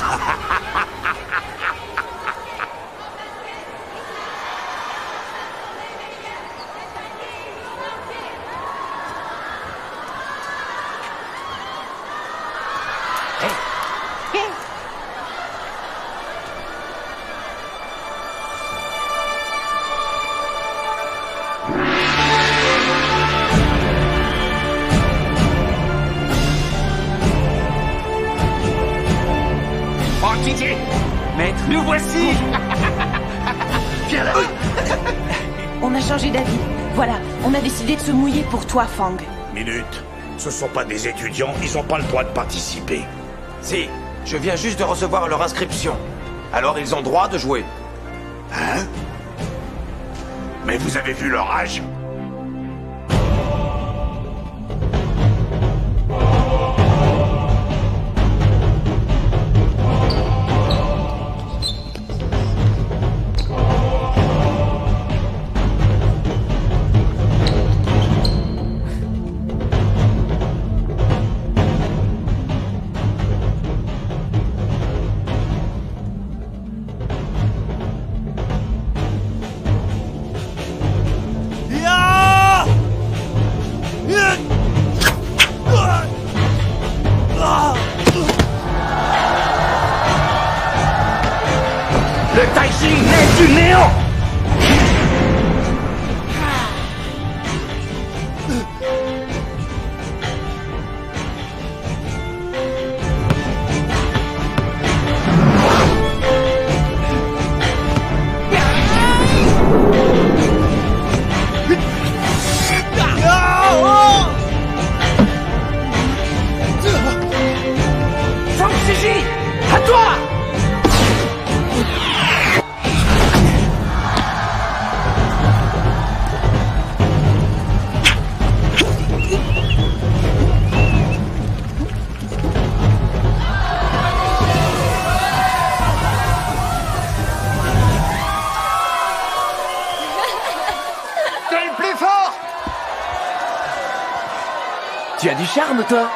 Maître, nous voici. Viens là. On a changé d'avis. Voilà, on a décidé de se mouiller pour toi, Fang. Minute. Ce sont pas des étudiants, ils ont pas le droit de participer. Si, je viens juste de recevoir leur inscription. Alors ils ont droit de jouer. Hein? Mais vous avez vu leur âge? Le Taijin naît du néant. Tu as du charme, toi.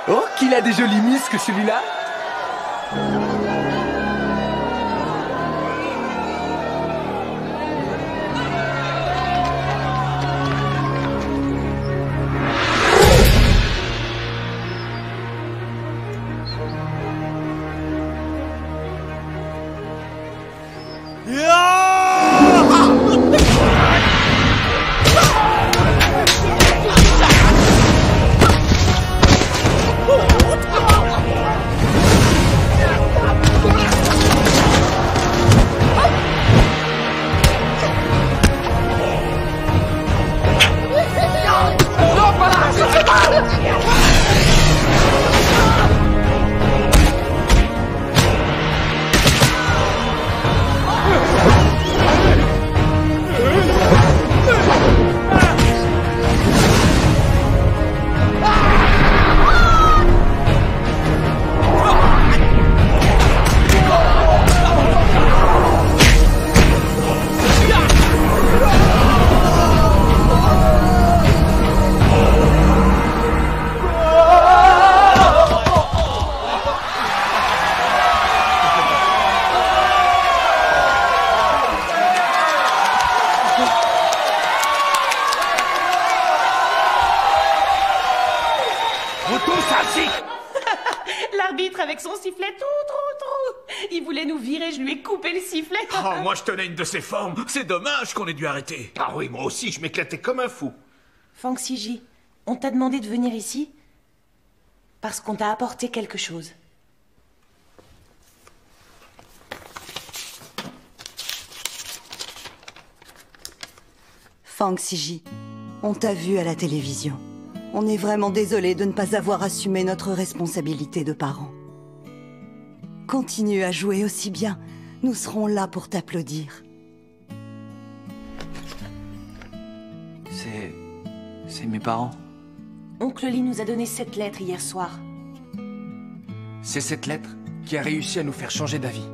Oh, qu'il a des jolis muscles, celui-là. L'arbitre avec son sifflet, trou. Il voulait nous virer, je lui ai coupé le sifflet. Oh, moi je tenais une de ses formes. C'est dommage qu'on ait dû arrêter. Ah oui, moi aussi, je m'éclatais comme un fou. Fang Siji, on t'a demandé de venir ici parce qu'on t'a apporté quelque chose. Fang Siji, on t'a vu à la télévision. On est vraiment désolé de ne pas avoir assumé notre responsabilité de parents. Continue à jouer aussi bien. Nous serons là pour t'applaudir. C'est mes parents. Oncle Lee nous a donné cette lettre hier soir. C'est cette lettre qui a réussi à nous faire changer d'avis.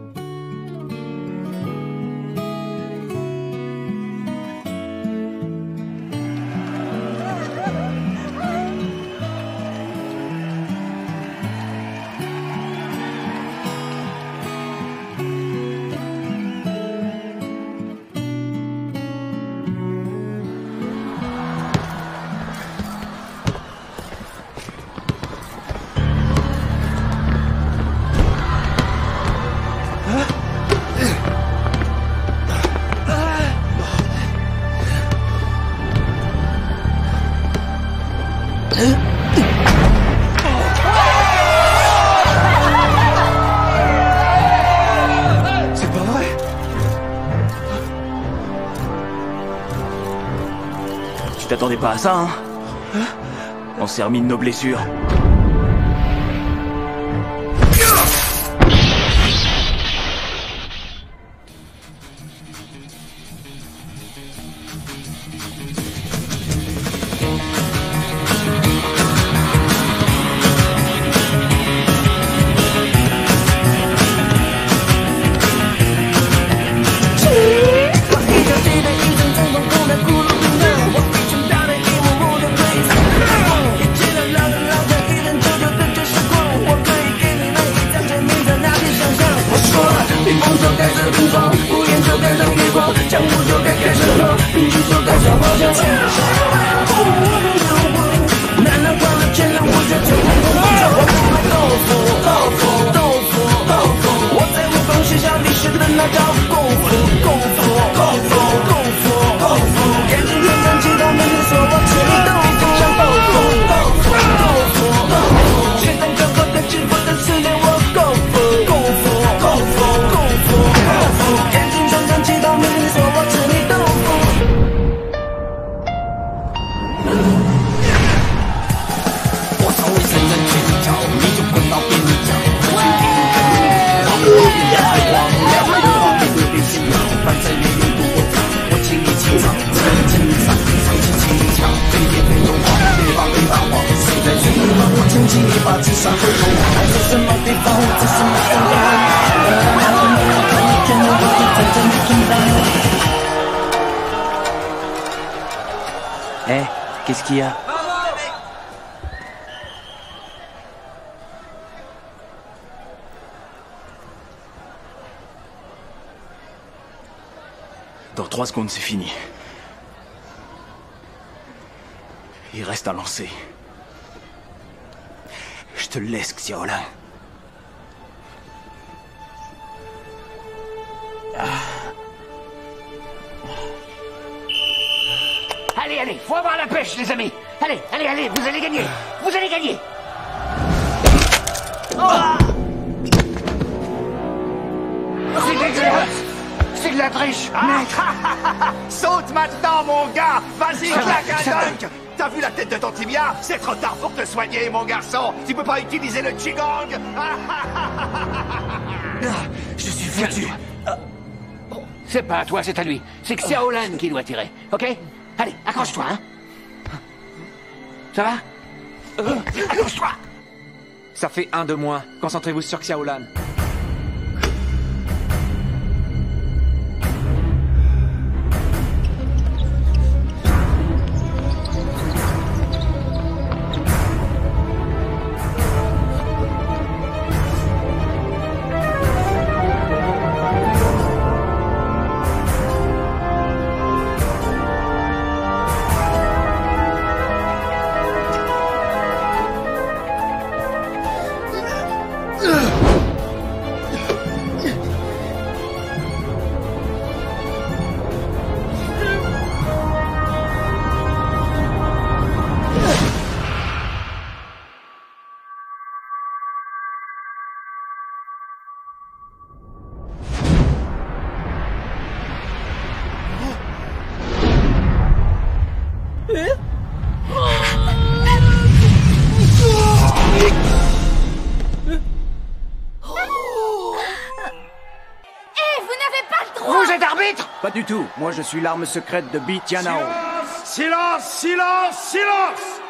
T'attendais pas à ça, hein? On s'est remis de nos blessures. Qu'est-ce qu'il y a? Dans 3 secondes, c'est fini. Il reste un lancer. Je te le laisse, Xiaolan. Allez, allez, faut avoir la pêche, les amis. Allez, allez, allez, vous allez gagner. Vous allez gagner. C'est dégueulasse. C'est de la triche. Saute maintenant, mon gars. Vas-y, Ça va, claque ça va. un dunk. T'as vu la tête de ton tibia? C'est trop tard pour te soigner, mon garçon. Tu peux pas utiliser le Qigong. Je suis foutu. C'est pas à toi, c'est à lui. C'est Xiaolan qui doit tirer, ok? Allez, accroche-toi, hein? Ça va? Accroche-toi! Ça fait 1 de moins. Concentrez-vous sur Xiaolan. Vous êtes arbitre? Pas du tout. Moi, je suis l'arme secrète de Bi Tianao. Silence, silence, silence!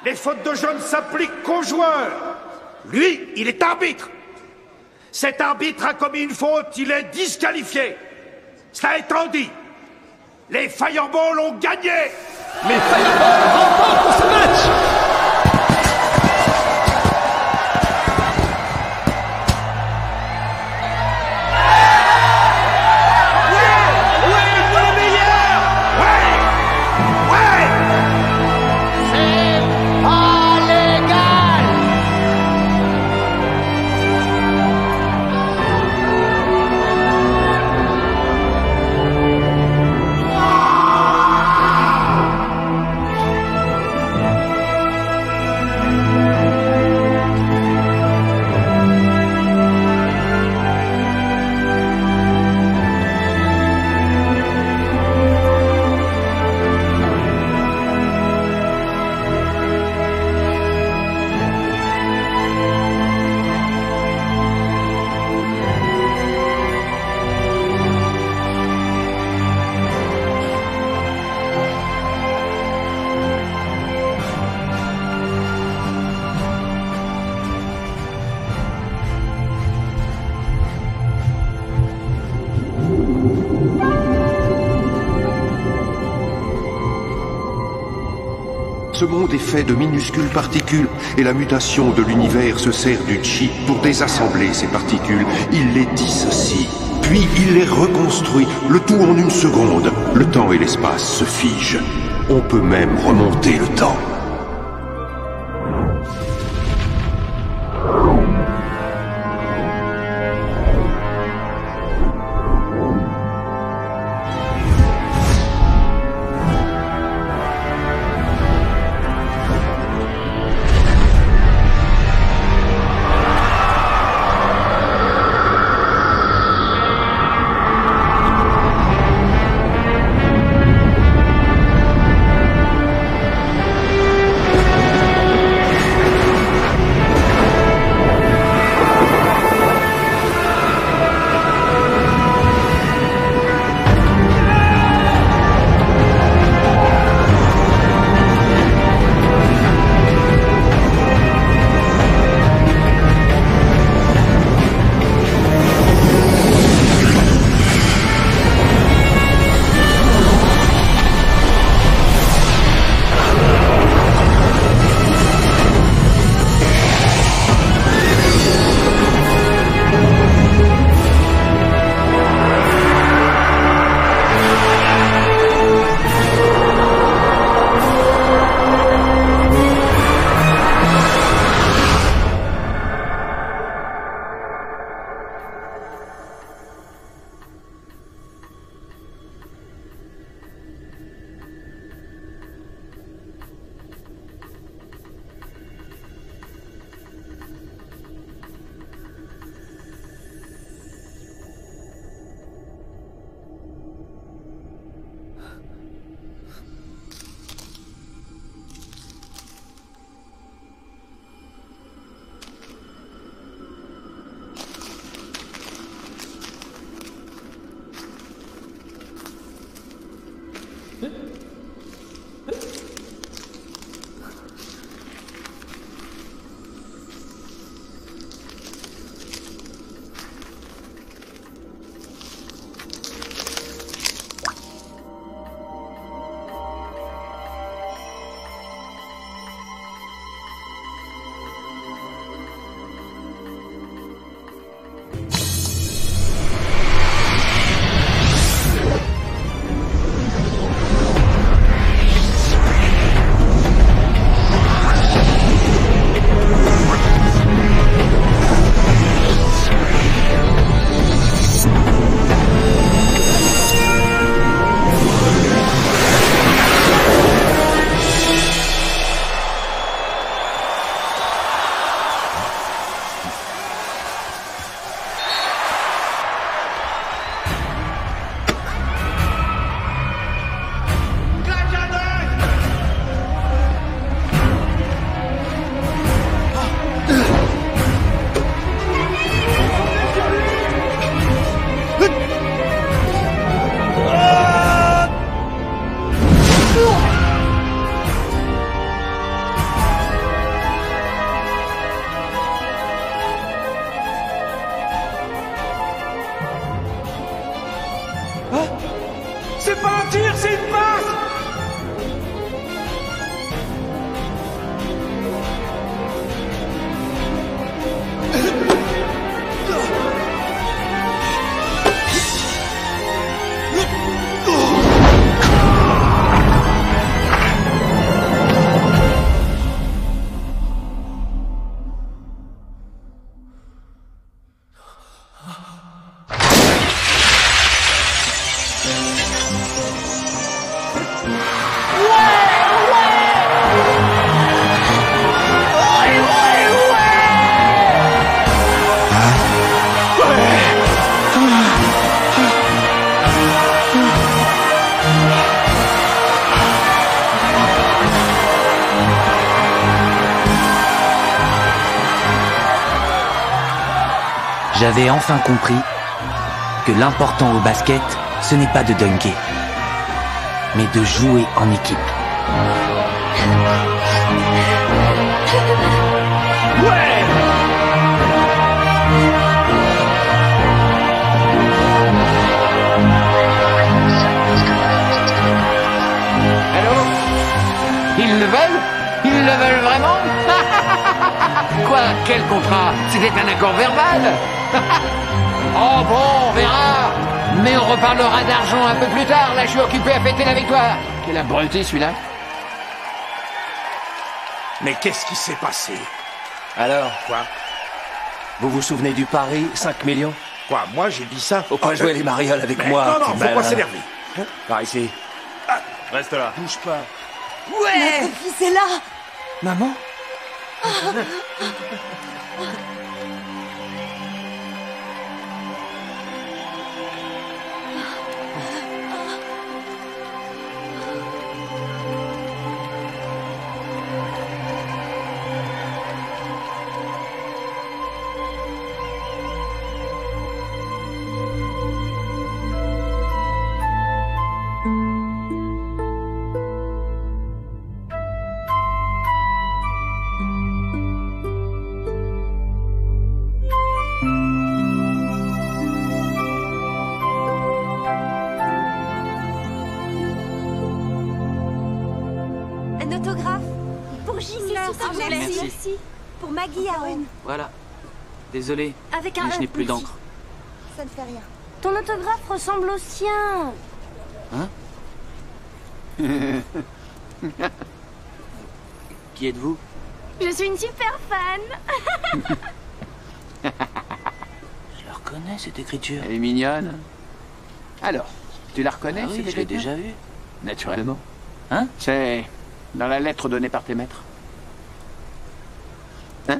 Les fautes de jeu ne s'appliquent qu'aux joueurs. Lui, il est arbitre. Cet arbitre a commis une faute, il est disqualifié. Cela étant dit, les Fireballs ont gagné. Les Fireballs remportent ce match. Ce monde est fait de minuscules particules et la mutation de l'univers se sert du chi pour désassembler ces particules. Il les dissocie, puis il les reconstruit, le tout en 1 seconde. Le temps et l'espace se figent. On peut même remonter le temps. tire s'il passe. J'avais enfin compris que l'important au basket, ce n'est pas de dunker, mais de jouer en équipe. Ouais! Allô? Ils le veulent? Ils le veulent vraiment? Quoi? Quel contrat? C'était un accord verbal? Oh bon, on verra. Mais on reparlera d'argent un peu plus tard. Là, je suis occupé à fêter la victoire. Quel abruti, celui-là. Mais qu'est-ce qui s'est passé? Alors, quoi? Vous vous souvenez du pari, 5 millions? Quoi, moi j'ai dit ça? Faut pas jouer les marioles avec moi. Non, faut pas s'énerver. Par ici. Reste là. Bouge pas. Ouais! Notre fils est là! Maman? Un autographe pour Gisler, s'il vous plaît. Merci. Pour Maggie Aoun. Voilà. Désolé, Avec un mais je n'ai E, plus merci. d'encre. Ça ne fait rien. Ton autographe ressemble au sien. Hein? Qui êtes-vous? Je suis une super fan. Je la reconnais, cette écriture. Elle est mignonne. Alors, tu la reconnais? Ah oui, cette je l'ai écriture? déjà vue. Naturellement. Hein? C'est dans la lettre donnée par tes maîtres. Hein?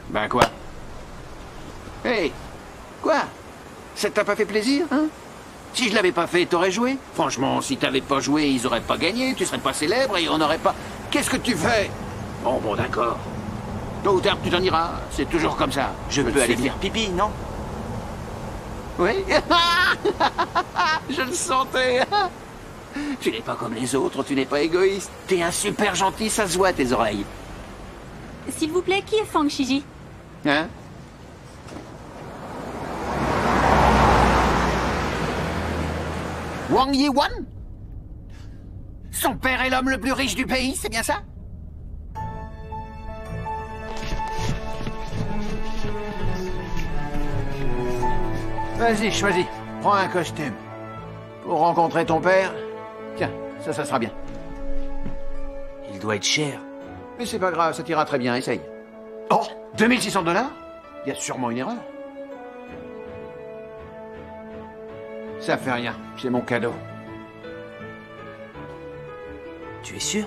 Ben quoi? Hé! Quoi? Ça t'a pas fait plaisir, hein? Si je l'avais pas fait, t'aurais joué? Franchement, si t'avais pas joué, ils auraient pas gagné, tu serais pas célèbre et on n'aurait pas... Qu'est-ce que tu fais? Bon, d'accord. Tôt ou tard, tu t'en iras. C'est toujours comme ça. Je peux aller faire pipi, non? Oui? Je le sentais. Tu n'es pas comme les autres, tu n'es pas égoïste. T'es un super gentil, ça se voit à tes oreilles. S'il vous plaît, qui est Fang Shiji? Hein? Wang Yi-wan? Son père est l'homme le plus riche du pays, c'est bien ça? Vas-y, choisis. Prends un costume. Pour rencontrer ton père... Tiens, ça sera bien. Il doit être cher. Mais c'est pas grave, ça t'ira très bien, essaye. Oh, 2600 $? Il y a sûrement une erreur. Ça fait rien, c'est mon cadeau. Tu es sûr?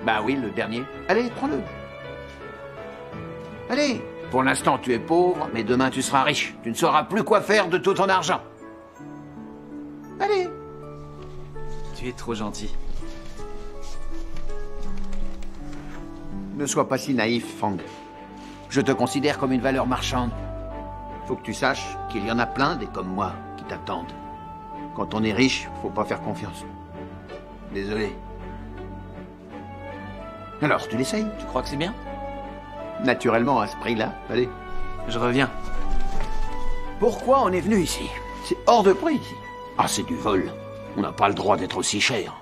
Bah oui, le dernier. Allez, prends-le. Allez, pour l'instant tu es pauvre, mais demain tu seras riche. Tu ne sauras plus quoi faire de tout ton argent. Allez. Tu es trop gentil. Ne sois pas si naïf, Fang. Je te considère comme une valeur marchande. Faut que tu saches qu'il y en a plein des comme moi qui t'attendent. Quand on est riche, faut pas faire confiance. Désolé. Alors, tu l'essayes? Tu crois que c'est bien? Naturellement, à ce prix-là. Allez. Je reviens. Pourquoi on est venu ici? C'est hors de prix. Ah, c'est du vol. On n'a pas le droit d'être aussi cher.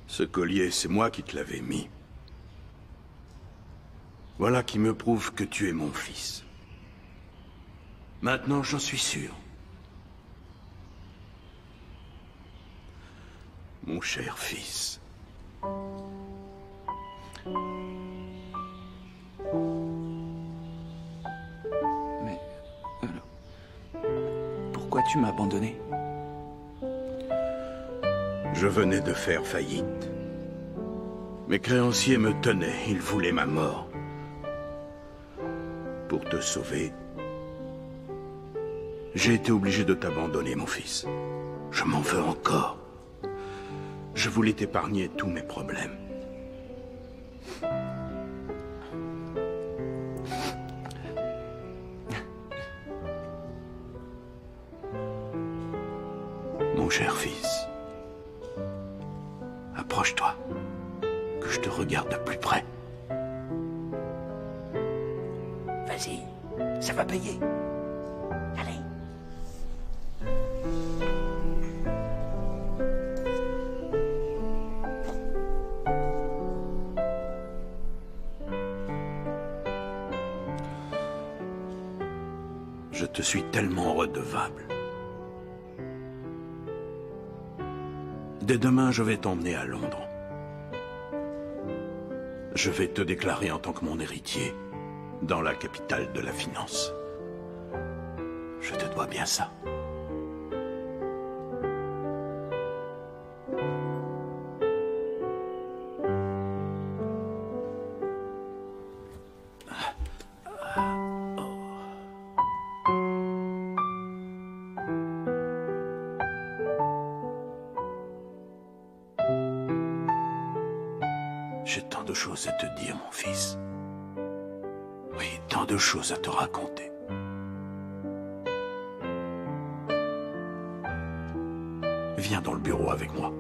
Ce collier, c'est moi qui te l'avais mis. Voilà qui me prouve que tu es mon fils. Maintenant, j'en suis sûr. Mon cher fils. Mais... pourquoi tu m'as abandonné? Je venais de faire faillite. Mes créanciers me tenaient, ils voulaient ma mort. Pour te sauver, j'ai été obligé de t'abandonner, mon fils. Je m'en veux encore. Je voulais t'épargner tous mes problèmes. Mon cher fils, approche-toi, que je te regarde de plus près. Vas-y, ça va payer. Allez. Je te suis tellement redevable. Dès demain, je vais t'emmener à Londres. Je vais te déclarer en tant que mon héritier dans la capitale de la finance. Je te dois bien ça. J'ai tant de choses à te dire, mon fils. Oui, tant de choses à te raconter. Viens dans le bureau avec moi.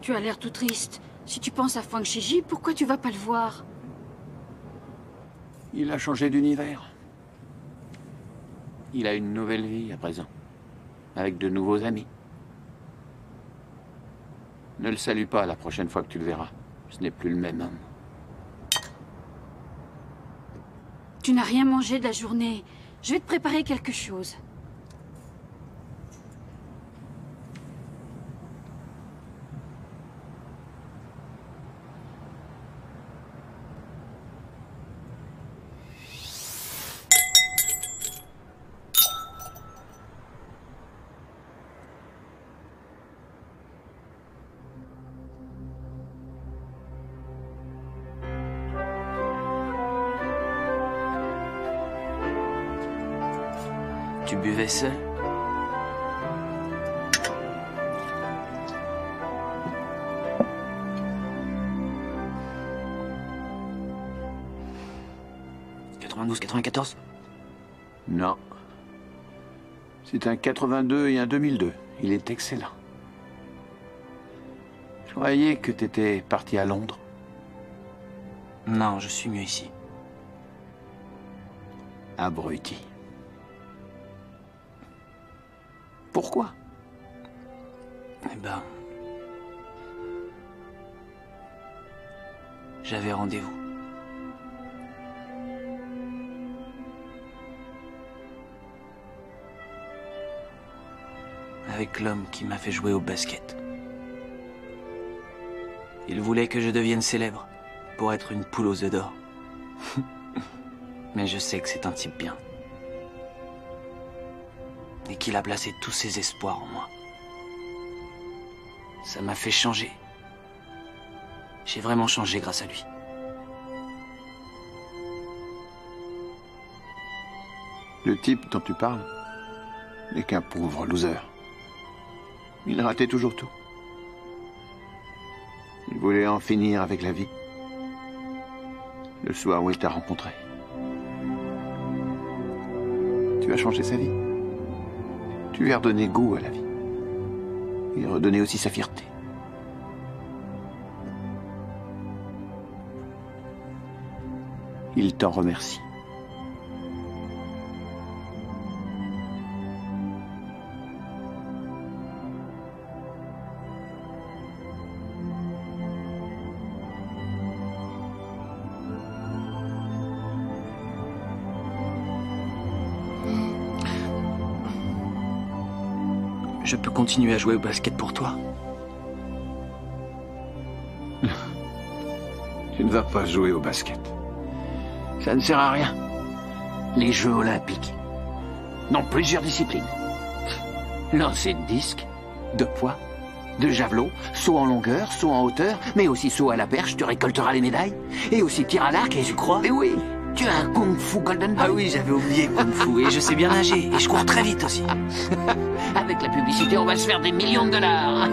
Tu as l'air tout triste. Si tu penses à Fang Shiji, pourquoi tu vas pas le voir? Il a changé d'univers. Il a une nouvelle vie à présent, avec de nouveaux amis. Ne le salue pas la prochaine fois que tu le verras. Ce n'est plus le même homme. Tu n'as rien mangé de la journée. Je vais te préparer quelque chose. Tu buvais seul? 94? Non. C'est un 82 et un 2002. Il est excellent. Je croyais que t'étais parti à Londres. Non, je suis mieux ici. Abruti. Pourquoi? Eh ben... J'avais rendez-vous. Avec l'homme qui m'a fait jouer au basket. Il voulait que je devienne célèbre pour être une poule aux œufs d'or. Mais je sais que c'est un type bien. Et qu'il a placé tous ses espoirs en moi. Ça m'a fait changer. J'ai vraiment changé grâce à lui. Le type dont tu parles n'est qu'un pauvre loser. Il ratait toujours tout. Il voulait en finir avec la vie. Le soir où il t'a rencontré. Tu as changé sa vie. Tu lui as redonné goût à la vie. Il a redonné aussi sa fierté. Il t'en remercie. Je peux continuer à jouer au basket pour toi. Tu ne vas pas jouer au basket. Ça ne sert à rien. Les Jeux Olympiques n'ont plusieurs disciplines. Lancer de disque, de poids, de javelot, saut en longueur, saut en hauteur, mais aussi saut à la perche, tu récolteras les médailles. Et aussi tir à l'arc, et tu crois? Mais oui, tu as un Kung Fu Golden Boy. Ah oui, j'avais oublié Kung Fu, et je sais bien nager, et je cours très vite aussi. Avec la publicité, on va se faire des millions de dollars.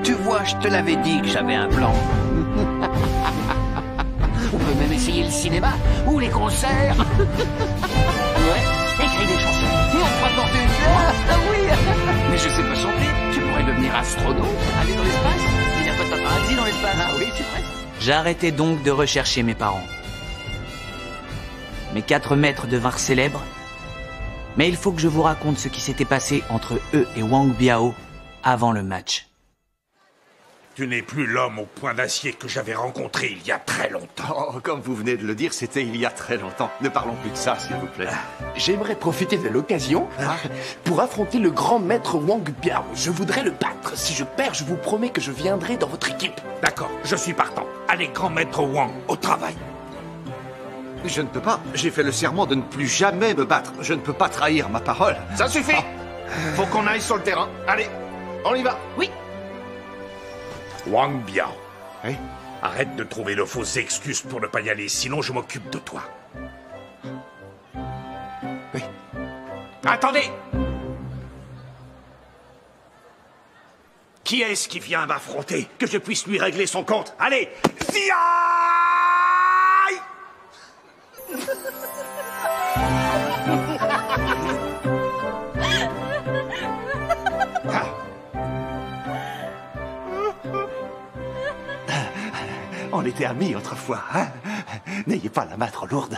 Tu vois, je te l'avais dit que j'avais un plan. On peut même essayer le cinéma ou les concerts. Ouais, écris des chansons et on fera fortune. Ah oui. Mais je sais pas chanter. Tu pourrais devenir astronaute, aller dans l'espace. Il n'y a pas de paparazzi dans l'espace. Ah oui, c'est vrai. J'arrêtai donc de rechercher mes parents. Mes 4 maîtres devinrent célèbres. Mais il faut que je vous raconte ce qui s'était passé entre eux et Wang Biao avant le match. Tu n'es plus l'homme au point d'acier que j'avais rencontré il y a très longtemps. Oh, comme vous venez de le dire, c'était il y a très longtemps. Ne parlons plus de ça, s'il vous plaît. J'aimerais profiter de l'occasion pour affronter le grand maître Wang Biao. Je voudrais le battre. Si je perds, je vous promets que je viendrai dans votre équipe. D'accord, je suis partant. Allez, grand maître Wang, au travail. Je ne peux pas. J'ai fait le serment de ne plus jamais me battre. Je ne peux pas trahir ma parole. Ça suffit. Faut qu'on aille sur le terrain. Allez, on y va. Oui. Wang Biao. Oui? Arrête de trouver de fausses excuses pour ne pas y aller, sinon je m'occupe de toi. Oui. Attendez! Qui est-ce qui vient m'affronter? Que je puisse lui régler son compte. Allez! Ziaï! On était amis autrefois, hein? N'ayez pas la main trop lourde.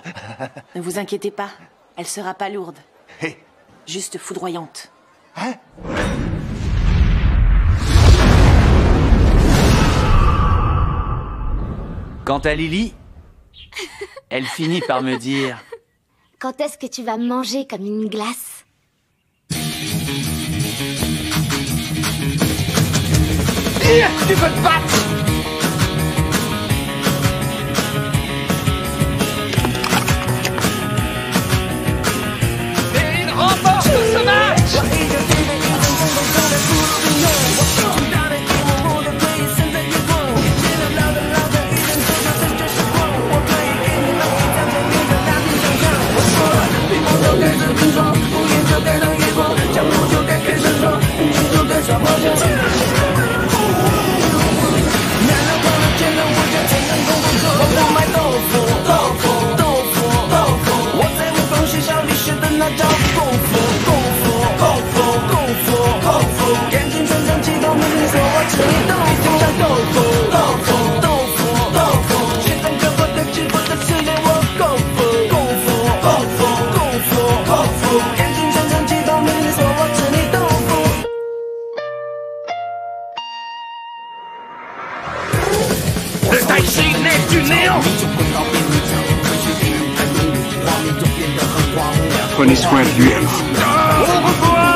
Ne vous inquiétez pas, elle sera pas lourde. Hey. Juste foudroyante. Hein? Quant à Lily, elle finit par me dire... Quand est-ce que tu vas manger comme une glace? Tu veux te battre? Et il remporte ce match! Prenez soin de lui alors. Au revoir.